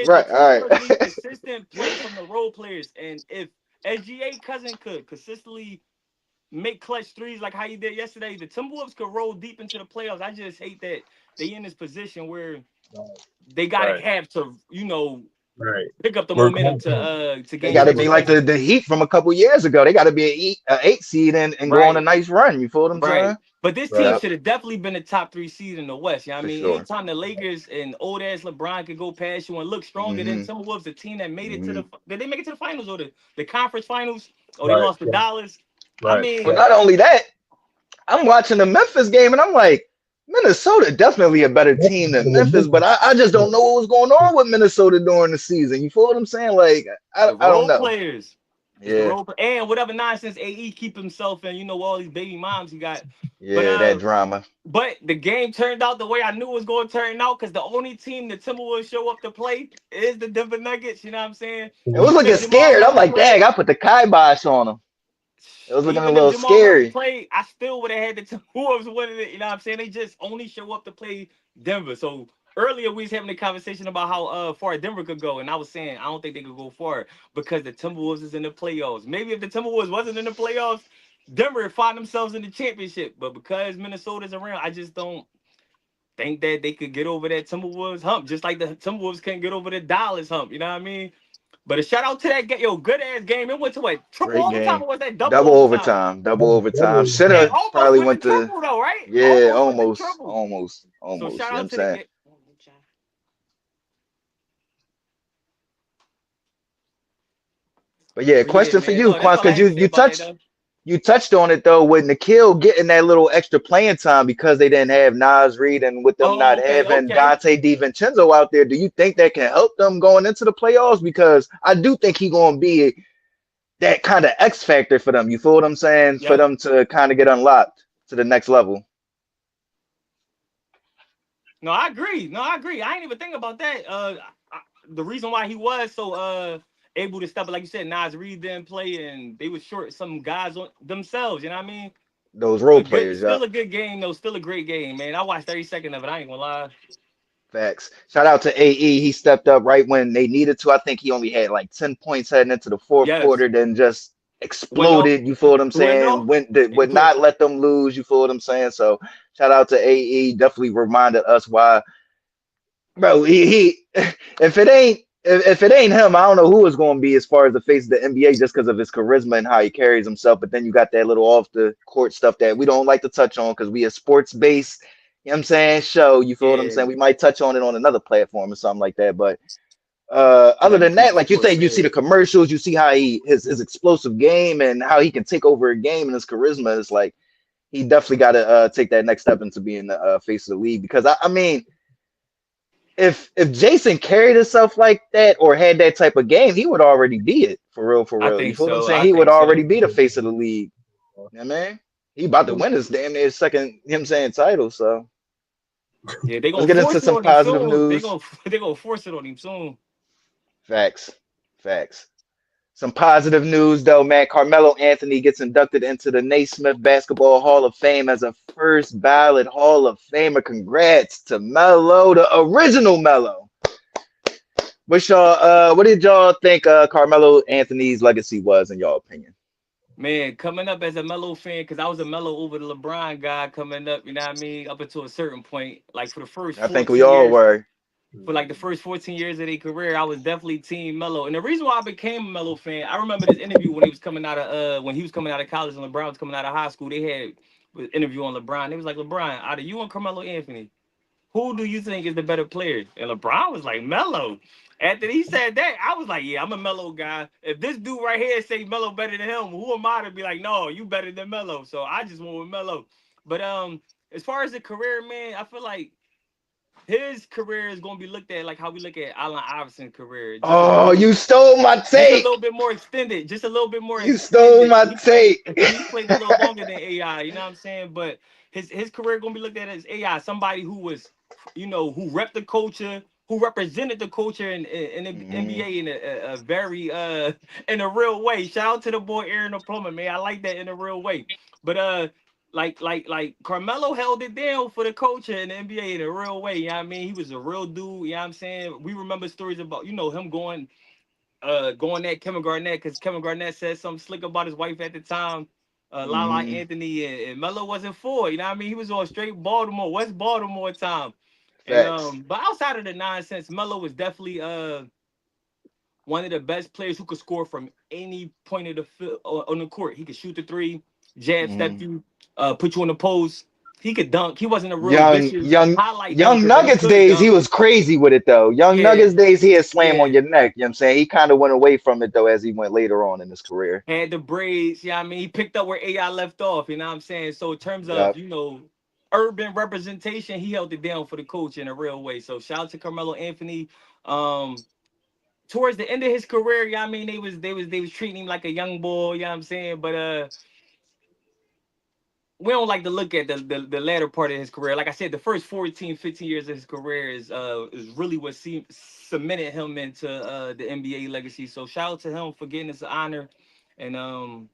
Speaker 2: Right, all
Speaker 1: Timberwolves need
Speaker 2: right.
Speaker 1: consistent play from the role players. And if SGA cousin could consistently make clutch threes like how he did yesterday, the Timberwolves could roll deep into the playoffs. I just hate that they in this position where they gotta
Speaker 3: Right,
Speaker 1: have to,
Speaker 3: right.
Speaker 1: pick up the
Speaker 3: Work
Speaker 1: momentum
Speaker 3: hard.
Speaker 1: to
Speaker 2: They
Speaker 1: gain
Speaker 2: got to be like
Speaker 1: championships.
Speaker 2: the Heat from a couple years ago. They got to be a 8 seed and go on a
Speaker 1: Right.
Speaker 2: nice run. You feel what I'm
Speaker 1: Right.
Speaker 2: saying?
Speaker 1: But this team
Speaker 3: Right.
Speaker 2: Yep,
Speaker 1: should have definitely been a top 3 seed in the West. You know what I
Speaker 2: for
Speaker 1: mean?
Speaker 2: sure.
Speaker 1: Anytime the Lakers and old ass LeBron could go past you and look stronger than
Speaker 2: Hmm.
Speaker 1: Timberwolves, the team that made it to
Speaker 2: Hmm.
Speaker 1: did they make it to the finals or the conference finals? Or they
Speaker 3: Right.
Speaker 1: lost to Dallas? I
Speaker 3: Right.
Speaker 2: Well,
Speaker 1: mean,
Speaker 2: not only that, I'm watching the Memphis game and I'm like, Minnesota definitely a better team than Memphis, but I just don't know what was going on with Minnesota during the season. You feel what I'm saying? Like,
Speaker 1: the
Speaker 2: I don't
Speaker 1: role
Speaker 2: know.
Speaker 1: players. It's the
Speaker 2: Yeah,
Speaker 1: role and whatever nonsense AE keep himself in, all these baby moms he got. But
Speaker 2: yeah, that drama.
Speaker 1: the game turned out the way I knew it was going to turn out because the only team the Timberwolves show up to play is the Denver Nuggets. You know what I'm saying?
Speaker 2: It was
Speaker 1: Even
Speaker 2: looking
Speaker 1: if Jamal
Speaker 2: scared. I'm
Speaker 1: Murray
Speaker 2: like,
Speaker 1: played,
Speaker 2: dang, I put the kibosh on them. It was looking a
Speaker 1: even if
Speaker 2: little
Speaker 1: Jamal Murray
Speaker 2: scary.
Speaker 1: played, I still would have had the Timberwolves winning it. You know what I'm saying? They just only show up to play Denver. So earlier we was having a conversation about how far Denver could go, and I was saying I don't think they could go far because the Timberwolves is in the playoffs. Maybe if the Timberwolves wasn't in the playoffs, Denver would find themselves in the championship. But because Minnesota's around, I just don't think that they could get over that Timberwolves hump, just like the Timberwolves can't get over the Dallas hump. You know what I mean? But a shout out to that game, good ass game. It went to what, triple
Speaker 2: Great
Speaker 1: overtime
Speaker 2: game.
Speaker 1: or was that double
Speaker 2: Double
Speaker 1: overtime?
Speaker 2: overtime. Double overtime. Should
Speaker 1: It
Speaker 2: have
Speaker 1: almost
Speaker 2: probably
Speaker 1: went to
Speaker 2: went to,
Speaker 1: triple though, right?
Speaker 2: yeah,
Speaker 1: Almost went to
Speaker 2: almost,
Speaker 1: triple.
Speaker 2: almost,
Speaker 1: So
Speaker 2: almost.
Speaker 1: shout
Speaker 2: You know what
Speaker 1: out
Speaker 2: I'm
Speaker 1: to the
Speaker 2: saying?
Speaker 1: game.
Speaker 2: But yeah,
Speaker 1: But yeah,
Speaker 2: question for
Speaker 1: man.
Speaker 2: you,
Speaker 1: No, that's
Speaker 2: Quans,
Speaker 1: all I
Speaker 2: because
Speaker 1: had to say about that though.
Speaker 2: you touched on it though with Nikhil getting that little extra playing time because they didn't have Nas Reed and with them
Speaker 1: Oh,
Speaker 2: not
Speaker 1: okay,
Speaker 2: having
Speaker 1: okay.
Speaker 2: Dante DiVincenzo out there. Do you think that can help them going into the playoffs? Because I do think he's going to be that kind of X factor for them. You feel what I'm saying? For
Speaker 1: Yep.
Speaker 2: them to kind of get unlocked to the next level.
Speaker 1: No, I agree. No, I agree. I ain't even think about that. The reason why he was so able to step, like you said, Nas Reed didn't play, and they was short some guys on themselves. You know what I mean?
Speaker 2: Those role players, yeah.
Speaker 1: Still a good game though. Still a great game, man. I watched 30 seconds of it. I ain't gonna lie.
Speaker 2: Facts. Shout out to AE. He stepped up right when they needed to. I think he only had like 10 points heading into the fourth
Speaker 1: Yes.
Speaker 2: quarter, then just
Speaker 1: Went off.
Speaker 2: exploded. You feel what I'm
Speaker 1: Went
Speaker 2: saying?
Speaker 1: off.
Speaker 2: Would not let them lose. You feel what I'm saying? So shout out to AE. Definitely reminded us why, bro. He if it ain't him, I don't know who it's going to be as far as the face of the NBA just because of his charisma and how he carries himself. But then you got that little off the court stuff that we don't like to touch on because we a sports based, you know what I'm saying, show. You feel what I'm
Speaker 1: Yeah.
Speaker 2: saying? We might touch on it on another platform or something like that. But other
Speaker 1: Let me
Speaker 2: than
Speaker 1: keep
Speaker 2: that,
Speaker 1: it
Speaker 2: like you
Speaker 1: sports.
Speaker 2: think you see
Speaker 1: Yeah.
Speaker 2: the commercials, you see how his explosive game and how he can take over a game and his charisma is like he definitely got to take that next step into being the face of the league because I mean if Jason carried himself like that or had that type of game, he would already be it for real, for
Speaker 1: I
Speaker 2: real. You
Speaker 1: think
Speaker 2: feel what I'm
Speaker 1: so.
Speaker 2: saying?
Speaker 1: I
Speaker 2: He would
Speaker 1: think
Speaker 2: already
Speaker 1: so.
Speaker 2: be the face of the league. Yeah, man. He about to win his damn near second, him saying title. So
Speaker 1: Yeah, they
Speaker 2: let's
Speaker 1: gonna
Speaker 2: get into
Speaker 1: force it
Speaker 2: some
Speaker 1: on him
Speaker 2: positive
Speaker 1: soon.
Speaker 2: news.
Speaker 1: They gonna force it on him soon.
Speaker 2: Facts. Facts. Some positive news though, man. Carmelo Anthony gets inducted into the Naismith Basketball Hall of Fame as a first ballot Hall of Famer. Congrats to Melo, the original Melo. What did y'all think Carmelo Anthony's legacy was in y'all opinion?
Speaker 1: Man, coming up as a Melo fan, because I was a Melo over the LeBron guy coming up, you know what I mean, up until a certain point. Like for the first
Speaker 2: I think we
Speaker 1: 14
Speaker 2: all
Speaker 1: years,
Speaker 2: were.
Speaker 1: for like the first 14 years of their career, I was definitely Team Melo. And the reason why I became a Melo fan, I remember this interview when he was coming out of when he was coming out of college and LeBron was coming out of high school. They had an interview on LeBron. They was like, LeBron, out of you and Carmelo Anthony, who do you think is the better player? And LeBron was like, Melo. After he said that, I was like, yeah, I'm a Melo guy. If this dude right here say Melo better than him, who am I to be like, no, you better than Melo? So I just went with Melo. But as far as the career, man, I feel like his career is gonna be looked at like how we look at Allen Iverson's career,
Speaker 2: Oh, you stole my
Speaker 1: just a
Speaker 2: take.
Speaker 1: little bit more extended, just a little bit more
Speaker 2: You stole
Speaker 1: extended.
Speaker 2: my take.
Speaker 1: He played a little longer than AI, you know what I'm saying? But his career gonna be looked at as AI, somebody who was, who repped the culture, who represented the culture in the
Speaker 2: Mhm.
Speaker 1: NBA in a very in a real way. Shout out to the boy Aaron the plumber, man. I like that in a real way. But like Carmelo held it down for the culture in the NBA in a real way. You know what I mean? He was a real dude, you know what I'm saying? We remember stories about, him going at Kevin Garnett because Kevin Garnett said something slick about his wife at the time. Lala
Speaker 2: Mhm.
Speaker 1: Anthony and Melo wasn't for it. You know what I mean? He was on straight Baltimore, West Baltimore time. And
Speaker 2: Facts.
Speaker 1: but outside of the nonsense, Melo was definitely one of the best players who could score from any point of the field on the court. He could shoot the three, jab step
Speaker 2: Mhm.
Speaker 1: you, put you on the post. He could dunk. He wasn't a real
Speaker 2: Young,
Speaker 1: vicious
Speaker 2: young,
Speaker 1: highlight
Speaker 2: young
Speaker 1: dunker, but he
Speaker 2: Nuggets
Speaker 1: could
Speaker 2: days, he
Speaker 1: dunk.
Speaker 2: was crazy with it though. Young
Speaker 1: Yeah,
Speaker 2: Nuggets days, he had slam on
Speaker 1: yeah.
Speaker 2: your neck. You know what I'm saying? He kind of went away from it though as he went later on in his career.
Speaker 1: Had the braids, yeah, I mean, he picked up where AI left off, you know what I'm saying? So in terms of,
Speaker 2: Yep.
Speaker 1: urban representation, he held it down for the coach in a real way. So shout out to Carmelo Anthony. Um, Towards the end of his career, yeah, I mean, they was treating him like a young boy, you know what I'm saying? But we don't like to look at the latter part of his career. Like I said, the first 14, 15 years of his career is really what cemented him into the NBA legacy. So shout out to him for getting this honor. And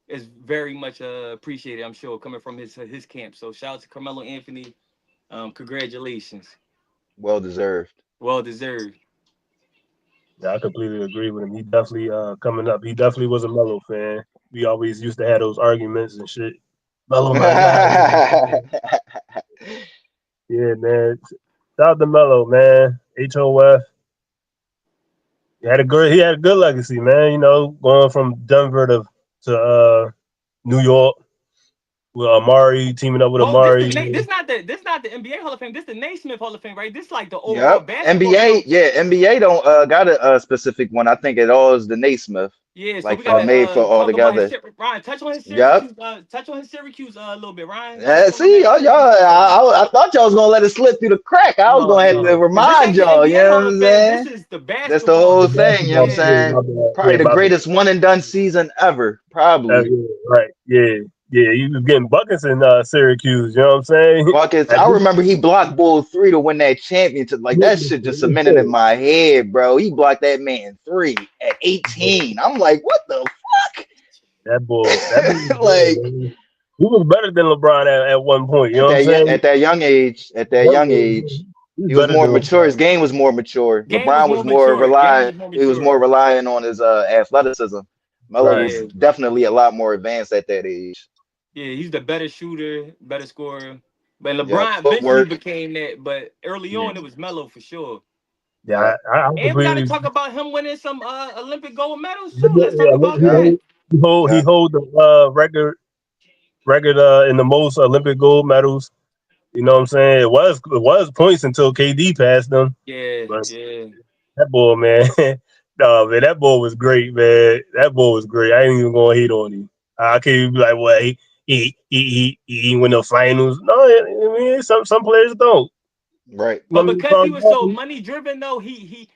Speaker 1: is very much appreciated, I'm sure, coming from his camp. So shout out to Carmelo Anthony. Congratulations.
Speaker 2: Well deserved.
Speaker 1: Well deserved.
Speaker 3: Yeah, I completely agree with him. He definitely coming up. He definitely was a Melo fan. We always used to have those arguments and shit. Melo, my guy. Yeah, man. Shout out to Melo, man. HOF. He had a good legacy, man. Going from Denver to New York with Amari, teaming up with
Speaker 1: Well,
Speaker 3: Amari.
Speaker 1: this not the NBA Hall of Fame. This the Naismith Hall of Fame, right? This like the overall
Speaker 2: Yep.
Speaker 1: basketball.
Speaker 2: NBA, yeah, NBA don't got a specific one. I think it all is the Naismith,
Speaker 1: Yeah. So
Speaker 2: like
Speaker 1: we
Speaker 2: for
Speaker 1: gotta
Speaker 2: made for all
Speaker 1: talk about his
Speaker 2: together.
Speaker 1: shit. Ryan, touch on his
Speaker 2: Yep.
Speaker 1: Syracuse. Touch on his Syracuse a little bit. Ryan, touch
Speaker 2: Yeah,
Speaker 1: on my
Speaker 2: see,
Speaker 1: man
Speaker 2: y'all,
Speaker 1: Syracuse for a second.
Speaker 2: I thought y'all was gonna let it slip through the crack. I was
Speaker 1: No,
Speaker 2: gonna have to
Speaker 1: no, because this
Speaker 2: remind
Speaker 1: ain't the
Speaker 2: y'all, you
Speaker 1: NBA
Speaker 2: know
Speaker 1: Hall
Speaker 2: what
Speaker 1: of
Speaker 2: I'm
Speaker 1: Fame. This
Speaker 2: saying?
Speaker 1: is the
Speaker 2: That's the
Speaker 1: basketball
Speaker 2: whole
Speaker 3: The
Speaker 1: shit.
Speaker 2: thing, you know what I'm
Speaker 3: basketball
Speaker 1: Yeah.
Speaker 3: shit,
Speaker 2: saying?
Speaker 3: my bad.
Speaker 2: Probably
Speaker 3: Yeah,
Speaker 2: the
Speaker 3: my bad.
Speaker 2: greatest one and done season ever.
Speaker 3: That's
Speaker 2: Probably.
Speaker 3: it, right. Yeah, yeah. He was getting buckets in Syracuse. You know what I'm saying?
Speaker 2: Buckets.
Speaker 3: At
Speaker 2: I
Speaker 3: this,
Speaker 2: remember he blocked Bull 3 to win that championship. Like that shit just cemented in my head, bro. He blocked that man 3 at 18. I'm like, what the
Speaker 3: that boy was
Speaker 2: fuck?
Speaker 3: good,
Speaker 2: Like
Speaker 3: man. He was better than LeBron at one point. You know what I'm saying?
Speaker 2: at that young age,
Speaker 3: He was
Speaker 2: he was
Speaker 3: better
Speaker 2: more
Speaker 3: than
Speaker 2: mature. His
Speaker 3: LeBron.
Speaker 2: game was more mature.
Speaker 1: Game was
Speaker 2: LeBron was
Speaker 1: more
Speaker 2: more
Speaker 1: mature. Game
Speaker 2: rely.
Speaker 1: was more
Speaker 2: He was
Speaker 1: mature.
Speaker 2: more relying on his athleticism. Melo
Speaker 3: Right.
Speaker 2: was
Speaker 1: Yeah.
Speaker 2: definitely a lot more advanced at that age.
Speaker 1: Yeah, he's the better shooter, better scorer. But
Speaker 2: Yep,
Speaker 1: LeBron eventually
Speaker 2: footwork.
Speaker 1: became that. But early
Speaker 3: Yeah.
Speaker 1: on, it was Melo for sure.
Speaker 3: Yeah.
Speaker 2: Yep,
Speaker 3: I
Speaker 1: And we got to
Speaker 3: completely.
Speaker 1: talk about him winning some Olympic gold medals too. Let's talk
Speaker 3: Yeah,
Speaker 1: about
Speaker 3: he
Speaker 2: yep,
Speaker 1: that.
Speaker 3: hold he hold he
Speaker 2: yep.
Speaker 3: hold the record in the most Olympic gold medals. You know what I'm saying? It was points until KD passed them.
Speaker 1: Yeah,
Speaker 3: But
Speaker 1: yeah.
Speaker 3: that boy, man, no man, that boy was great, man. That boy was great. I ain't even gonna hate on him. I can't even be like, well, he win the finals. No, I mean some players don't.
Speaker 2: Right.
Speaker 3: I
Speaker 1: But
Speaker 3: mean,
Speaker 1: because he
Speaker 3: Tom
Speaker 1: was so
Speaker 3: Brady,
Speaker 1: money driven, though, he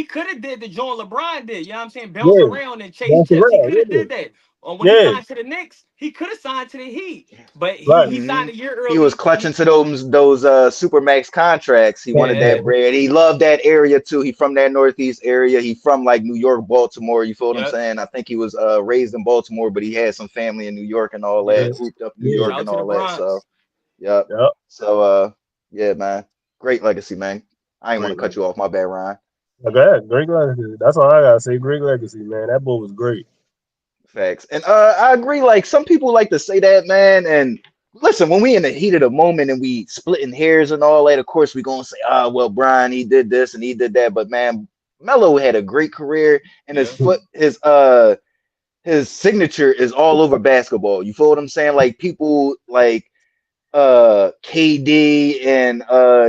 Speaker 1: could have did the John LeBron did. You know what I'm saying? Bounce
Speaker 3: yeah,
Speaker 1: around and chase
Speaker 3: that's
Speaker 1: chips. He
Speaker 3: around,
Speaker 1: could have did that. When he
Speaker 3: yeah,
Speaker 1: signed to the Knicks, he could have signed to the Heat. But
Speaker 3: right,
Speaker 1: he
Speaker 2: hmm
Speaker 1: signed a year
Speaker 2: He was
Speaker 1: early.
Speaker 2: clutching to those supermax contracts. He wanted
Speaker 1: Yeah.
Speaker 2: that bread. He loved that area too. He from that northeast area. He from like New York, Baltimore. You feel what I'm
Speaker 1: Yep.
Speaker 2: saying? I think he was raised in Baltimore, but he had some family in New York and all
Speaker 3: yeah,
Speaker 2: that.
Speaker 1: Yep.
Speaker 2: Hooped up New
Speaker 3: yeah,
Speaker 2: York
Speaker 1: Shout out
Speaker 2: and
Speaker 1: to the
Speaker 2: all that. So
Speaker 1: Bronx.
Speaker 2: yep.
Speaker 3: yeah.
Speaker 2: So yeah, man. Great legacy, man. I ain't want to
Speaker 3: Great,
Speaker 2: cut
Speaker 3: like,
Speaker 2: you off. My bad, Ryan.
Speaker 3: Okay, great legacy. That's all I gotta say. Great legacy, man. That boy was great.
Speaker 2: Facts. And I agree, like some people like to say that, man. And listen, when we in the heat of the moment and we splitting hairs and all that, of course we gonna say, ah, well, Brian, he did this and he did that. But man, Melo had a great career and
Speaker 1: Yeah.
Speaker 2: his signature is all over basketball. You feel what I'm saying? Like people like KD and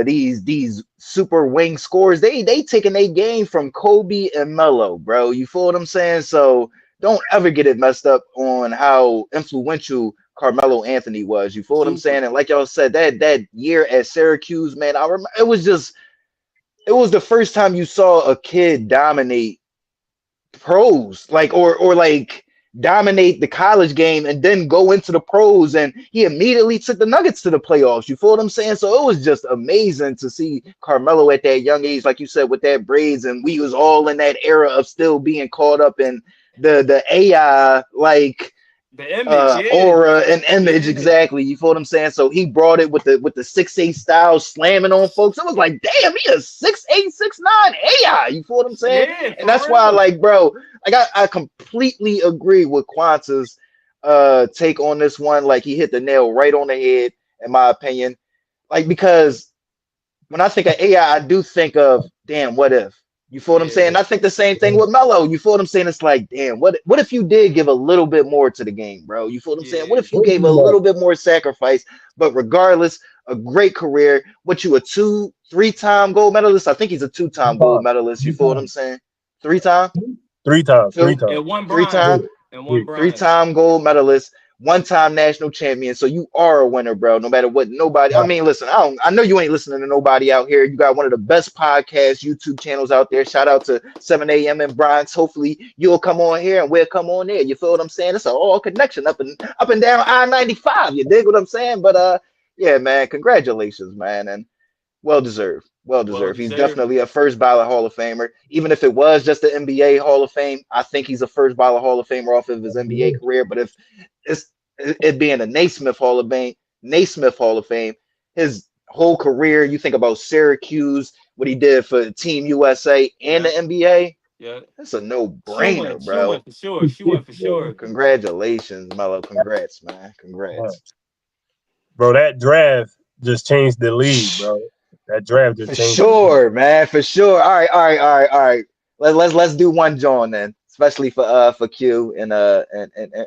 Speaker 2: these super wing scores, they taking a game from Kobe and Melo, bro. You feel what I'm saying? So don't ever get it messed up on how influential Carmelo Anthony was. You feel what I'm
Speaker 1: Super.
Speaker 2: saying? And like y'all said, that year at Syracuse, man, I remember it was the first time you saw a kid dominate pros, like or like dominate the college game and then go into the pros, and he immediately took the Nuggets to the playoffs. You feel what I'm saying? So it was just amazing to see Carmelo at that young age, like you said, with that braids, and we was all in that era of still being caught up in the AI like
Speaker 1: The image, yeah.
Speaker 2: aura and image,
Speaker 1: Yeah.
Speaker 2: exactly. You feel what I'm saying? So he brought it with the 6'8" style, slamming on folks. It was like, damn, he a 6'8", 6'9" AI. You feel what I'm saying?
Speaker 1: Yeah,
Speaker 2: And
Speaker 1: for
Speaker 2: that's why,
Speaker 1: real.
Speaker 2: like, bro, like I completely agree with Quanta's take on this one. Like he hit the nail right on the head, in my opinion. Like because when I think of AI, I do think of, damn, what if? You feel what I'm
Speaker 1: Yeah.
Speaker 2: saying? I think the same thing with Melo. You feel what I'm saying? It's like, damn, what if you did give a little bit more to the game, bro? You feel what I'm saying? What
Speaker 1: Yeah.
Speaker 2: if you gave a little bit more sacrifice? But regardless, a great career. What you a two, three-time gold medalist? I think he's a two-time gold medalist. You feel what I'm saying? Three-time?
Speaker 3: Three times, three
Speaker 2: Two?
Speaker 3: times.
Speaker 1: And one
Speaker 2: Three-time?
Speaker 1: bronze. And
Speaker 3: Yeah.
Speaker 1: one bronze.
Speaker 2: Three-time gold medalist, one-time national champion. So you are a winner, bro. No matter what nobody. I mean, listen, I know you ain't listening to nobody out here. You got one of the best podcast YouTube channels out there. Shout out to 7 a.m. in Bronx. Hopefully you'll come on here and we'll come on there. You feel what I'm saying? It's an all connection up and down I-95. You dig what I'm saying? But yeah, man, congratulations, man. And well deserved. Well
Speaker 1: Well
Speaker 2: deserved. He's
Speaker 1: deserved.
Speaker 2: definitely a first ballot Hall of Famer. Even if it was just the NBA Hall of Fame, I think he's a first ballot Hall of Famer off of his NBA career. But if it's it being a Naismith Hall of Fame, his whole career, you think about Syracuse, what he did for Team USA and
Speaker 1: Yeah.
Speaker 2: the NBA,
Speaker 1: Yeah.
Speaker 2: that's a
Speaker 1: Showing,
Speaker 2: no-brainer,
Speaker 1: showing
Speaker 2: bro.
Speaker 1: for sure. Showing for sure.
Speaker 2: Congratulations, Melo. Congrats, man. Congrats.
Speaker 3: Bro, that draft just changed the league, bro. That draft just
Speaker 2: For
Speaker 3: changed the league.
Speaker 2: sure, man. For sure. All right. Let's do one John then, especially for Q and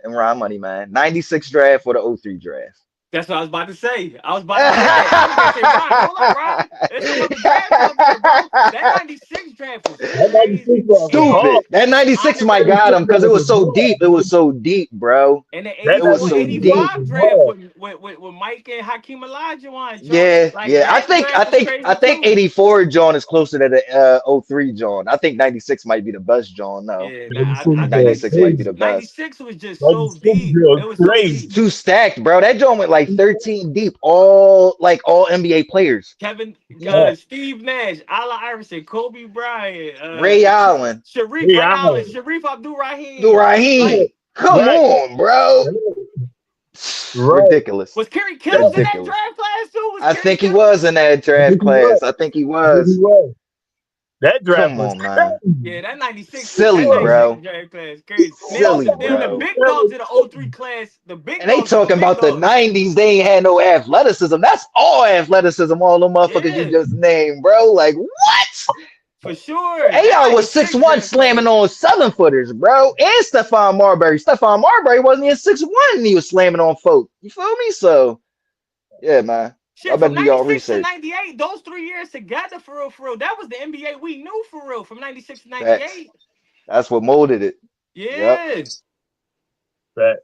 Speaker 2: Ron Money, man. 96 draft for the '03 draft.
Speaker 1: That's what I was about to say. I was about to say that. I was about to say, Ron, hold up, Ron. There's some other drafts up here, bro. That 96 draft was
Speaker 3: That 96
Speaker 1: crazy.
Speaker 3: was
Speaker 1: And
Speaker 3: hard.
Speaker 2: Stupid. That 96
Speaker 3: That
Speaker 2: might
Speaker 1: honorable
Speaker 3: 96
Speaker 2: got him because it
Speaker 3: was
Speaker 2: was so
Speaker 3: hard,
Speaker 2: deep. It was
Speaker 3: bro.
Speaker 2: so deep, bro.
Speaker 1: and the
Speaker 3: That
Speaker 2: It was
Speaker 1: 84,
Speaker 2: so
Speaker 3: 96
Speaker 2: deep.
Speaker 1: 85
Speaker 3: was
Speaker 1: draft
Speaker 3: hard.
Speaker 1: with Mike and Hakeem Olajuwon, John.
Speaker 2: Yeah,
Speaker 1: Like
Speaker 2: yeah.
Speaker 1: that draft was
Speaker 2: I
Speaker 1: crazy
Speaker 2: think
Speaker 1: too.
Speaker 2: 84 John is closer to the '03 John. I think 96 might be the best John. No.
Speaker 1: Yeah,
Speaker 2: I
Speaker 3: 96
Speaker 1: I
Speaker 2: think
Speaker 1: think
Speaker 3: was
Speaker 2: 96 might be
Speaker 1: 96,
Speaker 2: the
Speaker 3: crazy.
Speaker 2: best.
Speaker 1: 96 was just so
Speaker 3: 96
Speaker 1: deep.
Speaker 3: was
Speaker 1: It was so
Speaker 2: It's
Speaker 3: crazy.
Speaker 1: deep.
Speaker 2: too stacked, bro. That joint went like 13 deep, all NBA players.
Speaker 1: Kevin,
Speaker 3: Yeah.
Speaker 1: Steve Nash, Allen Iverson, Kobe Bryant,
Speaker 2: Ray Allen,
Speaker 1: Sharif,
Speaker 3: Ray
Speaker 1: Ray Allen,
Speaker 3: Allen.
Speaker 1: Sharif Abdul
Speaker 2: Abdul
Speaker 1: Rahim.
Speaker 3: Yeah.
Speaker 1: Like,
Speaker 2: Raheem. Come
Speaker 3: Right.
Speaker 2: on, bro.
Speaker 3: Right.
Speaker 2: Ridiculous.
Speaker 1: was Kerry Kittles in that
Speaker 2: Ridiculous.
Speaker 1: draft class too? Was
Speaker 2: I
Speaker 1: Kerry
Speaker 2: think he
Speaker 1: Kittles?
Speaker 2: was in that
Speaker 3: I
Speaker 2: draft
Speaker 3: think he was.
Speaker 2: class. I think he
Speaker 3: I think he
Speaker 2: was.
Speaker 3: was. That draft
Speaker 2: Come
Speaker 3: was
Speaker 2: on, man.
Speaker 3: crazy.
Speaker 1: Yeah, that
Speaker 2: Silly,
Speaker 1: 96
Speaker 2: bro.
Speaker 1: draft class, crazy.
Speaker 2: Silly,
Speaker 1: Then the
Speaker 2: bro.
Speaker 1: big dogs in the '03 class, the big
Speaker 2: And they
Speaker 1: dogs was the
Speaker 2: talking
Speaker 1: big
Speaker 2: about the
Speaker 1: dogs.
Speaker 2: '90s. They ain't had no athleticism. That's all athleticism. All the motherfuckers you
Speaker 1: Yeah,
Speaker 2: just named, bro. Like what?
Speaker 1: for sure. That
Speaker 2: AI was
Speaker 1: 96
Speaker 2: 6'1",
Speaker 1: draft class.
Speaker 2: slamming on 7-footers, bro. And Stephon Marbury. Stephon Marbury wasn't even 6'1", and he was slamming on folk. You feel me? So yeah, man. Y'all
Speaker 1: Shit,
Speaker 2: better
Speaker 1: from
Speaker 2: do y'all
Speaker 1: 96 to
Speaker 2: research.
Speaker 1: 98, those 3 years together, for real. That was the NBA we knew, for real, from 96 to
Speaker 2: Facts.
Speaker 1: 98.
Speaker 2: That's what molded it. Yep.
Speaker 1: Yeah.
Speaker 3: But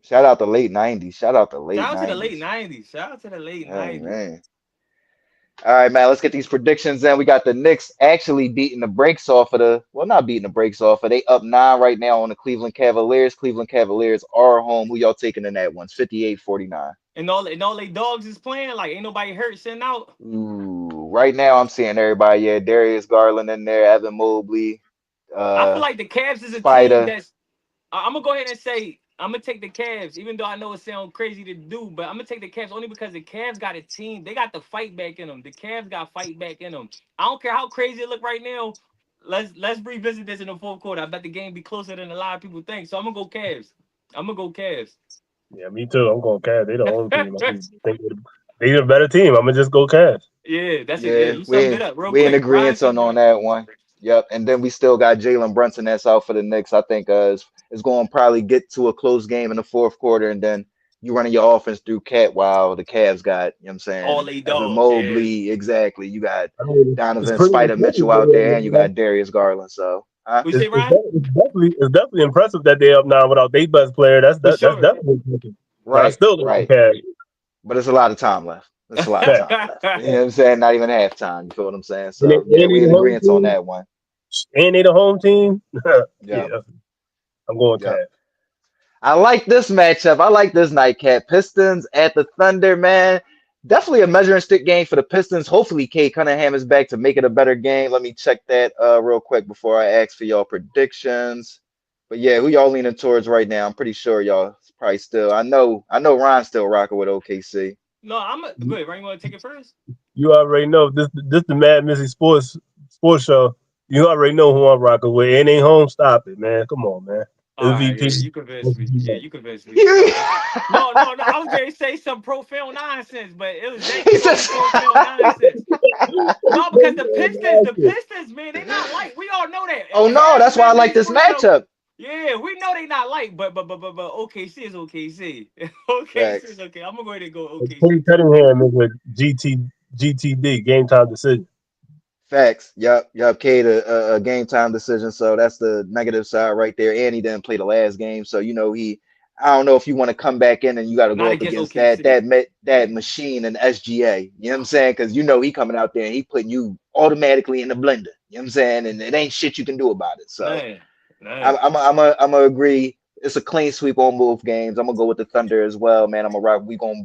Speaker 2: Shout out the late '90s. Shout out the late
Speaker 1: Shout out to the late
Speaker 2: '90s.
Speaker 1: 90s. Shout out to the late
Speaker 2: Oh
Speaker 1: 90s.
Speaker 2: man. All right, man. Let's get these predictions in. We got the Knicks actually beating the brakes off of not beating the brakes off of. They up 9 right now on the Cleveland Cavaliers. Cleveland Cavaliers are home. Who y'all taking in that one? 58-49.
Speaker 1: And all they dogs is playing, like ain't nobody hurt sitting out.
Speaker 2: Ooh, right now I'm seeing everybody. Yeah, Darius Garland in there, Evan Mobley,
Speaker 1: I feel
Speaker 2: uh,
Speaker 1: like the Cavs is a team
Speaker 2: Spider.
Speaker 1: that's I'm gonna go ahead and say I'm gonna take the Cavs, even though I know it sounds crazy to do, but I'm gonna take the Cavs only because the Cavs got a team. They got the fight back in them. The Cavs got fight back in them. I don't care how crazy it look right now. Let's revisit this in the fourth quarter. I bet the game be closer than a lot of people think. So I'm gonna go Cavs. I'm gonna go Cavs.
Speaker 3: Yeah, me too. I'm going Cavs. They the home team. I just think they the better team. I'm gonna just go Cavs.
Speaker 1: Yeah, that's it. Yeah,
Speaker 2: Yeah,
Speaker 1: you summed it up real
Speaker 2: we in
Speaker 1: quick. Ryan
Speaker 2: agreement
Speaker 1: said,
Speaker 2: on that one. Yep. And then we still got Jalen Brunson that's out for the Knicks. I think is going to probably get to a close game in the fourth quarter, and then you running your offense through Cat while the Cavs got, you know what I'm
Speaker 1: all
Speaker 2: saying,
Speaker 1: they
Speaker 2: Evan
Speaker 1: dogs. Yeah.
Speaker 2: Mobley, exactly. You got
Speaker 3: I mean, it's
Speaker 2: Donovan
Speaker 3: pretty
Speaker 2: Spider
Speaker 3: impressive
Speaker 2: Mitchell out there, and you got Darius Garland. So, huh?
Speaker 1: We say Ryan
Speaker 3: it's definitely impressive that they're up now without their best player.
Speaker 1: for
Speaker 3: That's
Speaker 1: sure.
Speaker 3: definitely impressive. But I
Speaker 2: Right,
Speaker 3: still don't
Speaker 2: right.
Speaker 3: Cavs.
Speaker 2: But it's a lot of time left. It's a lot of
Speaker 3: Fact.
Speaker 2: time left. You know what I'm saying? Not even halftime. You feel what I'm saying?
Speaker 3: And
Speaker 2: So, yeah,
Speaker 3: they
Speaker 2: we
Speaker 3: the
Speaker 2: in
Speaker 3: home
Speaker 2: agreement on
Speaker 3: team.
Speaker 2: that one.
Speaker 3: And they the home team.
Speaker 2: Yep,
Speaker 3: Yeah, I'm going
Speaker 2: yep.
Speaker 3: Cavs.
Speaker 2: I like this matchup. I like this nightcap. Pistons at the Thunder, man. Definitely a measuring stick game for the Pistons. Hopefully, Kate Cunningham is back to make it a better game. Let me check that real quick before I ask for y'all predictions. But yeah, who y'all leaning towards right now? I'm pretty sure y'all probably still. I know Ron's still rocking with OKC.
Speaker 1: No, I'm a, good. Ryan, you want to take it first?
Speaker 3: You already know this the MadMizzy Sports show. You already know who I'm rocking with. It ain't home. Stop it, man. Come on, man.
Speaker 1: All right, yeah,
Speaker 3: MVP.
Speaker 1: you convinced me. Yeah, you convinced me.
Speaker 2: he
Speaker 1: No. I was going to say some profound nonsense, but it was exactly gonna be
Speaker 2: says,
Speaker 1: profound nonsense. No, because the Pistons, man, they not light. We all know that.
Speaker 2: "Oh no,
Speaker 1: Here at the
Speaker 2: that's why I
Speaker 1: Man
Speaker 2: like
Speaker 1: Busy
Speaker 2: this
Speaker 1: Sports Show,
Speaker 2: matchup."
Speaker 1: yeah, we know they not light, but OKC is OKC. OKC is
Speaker 2: Facts.
Speaker 1: okay. I'm gonna go ahead and go
Speaker 3: Kate
Speaker 1: OKC too.
Speaker 3: Cunningham is a GTD game time decision.
Speaker 2: Facts. Yep. Cade, a game time decision. So that's the negative side right there. And he didn't play the last game. So, I don't know if you want to come back in and you got to go
Speaker 1: Not
Speaker 2: up
Speaker 1: against
Speaker 2: against that
Speaker 1: OKC.
Speaker 2: that ma-
Speaker 1: Yeah.
Speaker 2: that machine and SGA. You know what I'm saying? Because he coming out there and he putting you automatically in the blender. You know what I'm saying? And it ain't shit you can do about it. So
Speaker 1: Man.
Speaker 2: I'm
Speaker 1: Man.
Speaker 2: I'm I'm a agree. It's a clean sweep on both games. I'm gonna go with the Thunder as well, man. I'm gonna rock. We gonna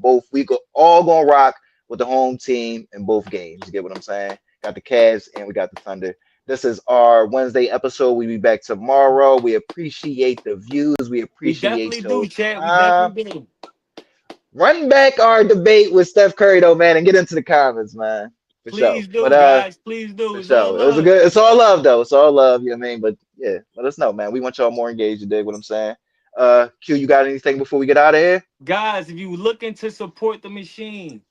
Speaker 2: rock with the home team in both games. You get what I'm saying? Got the Cavs and we got the Thunder. This is our Wednesday episode. We'll be back tomorrow. We appreciate the views. We
Speaker 1: We
Speaker 2: appreciate
Speaker 1: definitely do,
Speaker 2: your
Speaker 1: chat. We
Speaker 2: time.
Speaker 1: definitely do.
Speaker 2: Run back our debate with Steph Curry though, man, and get into the comments, man. For sure.
Speaker 1: Please
Speaker 2: But
Speaker 1: do, guys. Please do.
Speaker 2: for
Speaker 1: It's all
Speaker 2: sure. It was a
Speaker 1: love.
Speaker 2: good. It's all love though. It's all love. You know what I mean? But yeah, let us know, man. We want y'all more engaged. You dig what I'm saying? Q, you got anything before we get out of here?
Speaker 1: Guys, if you looking to support the machine,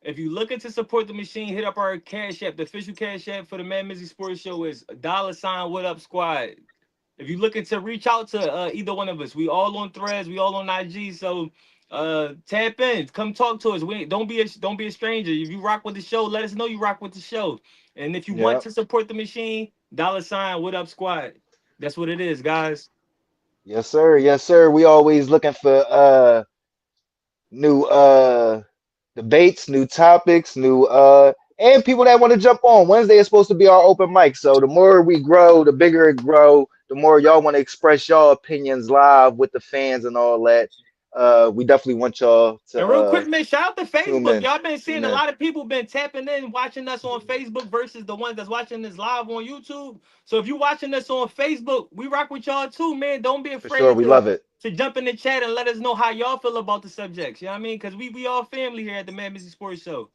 Speaker 1: if you looking to support the machine, hit up our Cash App. The official Cash App for the Man Mizzy Sports Show is $ What Up Squad. If you looking to reach out to either one of us, we all on threads, we all on IG. So tap in, come talk to us. We don't be a stranger. If you rock with the show, let us know you rock with the show. And if you want
Speaker 2: Yeah.
Speaker 1: to support the machine, $ What Up Squad. That's what it is, guys.
Speaker 2: Yes, sir. Yes, sir. We always looking for new debates, new topics, new and people that want to jump on. Wednesday is supposed to be our open mic. So the more we grow, the bigger it grow, the more y'all want to express y'all opinions live with the fans and all that. We definitely want y'all to
Speaker 1: And real quick, man, shout out to
Speaker 2: tune
Speaker 1: Facebook.
Speaker 2: in.
Speaker 1: Y'all been seeing
Speaker 2: Tune
Speaker 1: a
Speaker 2: in.
Speaker 1: lot of people been tapping in, watching us on Facebook versus the ones that's watching this live on YouTube. So if you watching us on Facebook, we rock with y'all too, man. Don't be
Speaker 2: For sure.
Speaker 1: afraid
Speaker 2: We
Speaker 1: to
Speaker 2: love it.
Speaker 1: jump in the chat and let us know how y'all feel about the subjects. You know what I mean? Because we all family here at the Man Busy Sports Show.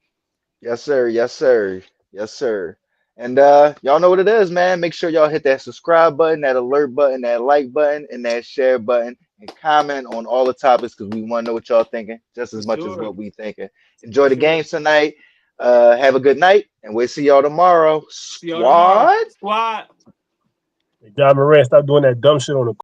Speaker 2: Yes, sir. Yes, sir. Yes, sir. And y'all know what it is, man. Make sure y'all hit that subscribe button, that alert button, that like button, and that share button, and comment on all the topics because we want to know what y'all thinking just
Speaker 1: For
Speaker 2: as much as
Speaker 1: sure.
Speaker 2: what we thinking.
Speaker 1: For
Speaker 2: Enjoy the
Speaker 1: sure.
Speaker 2: games tonight. Have a good night, and we'll see y'all tomorrow.
Speaker 1: See y'all tomorrow.
Speaker 2: Squad.
Speaker 1: Squad.
Speaker 3: John Moran, stop doing that dumb shit on the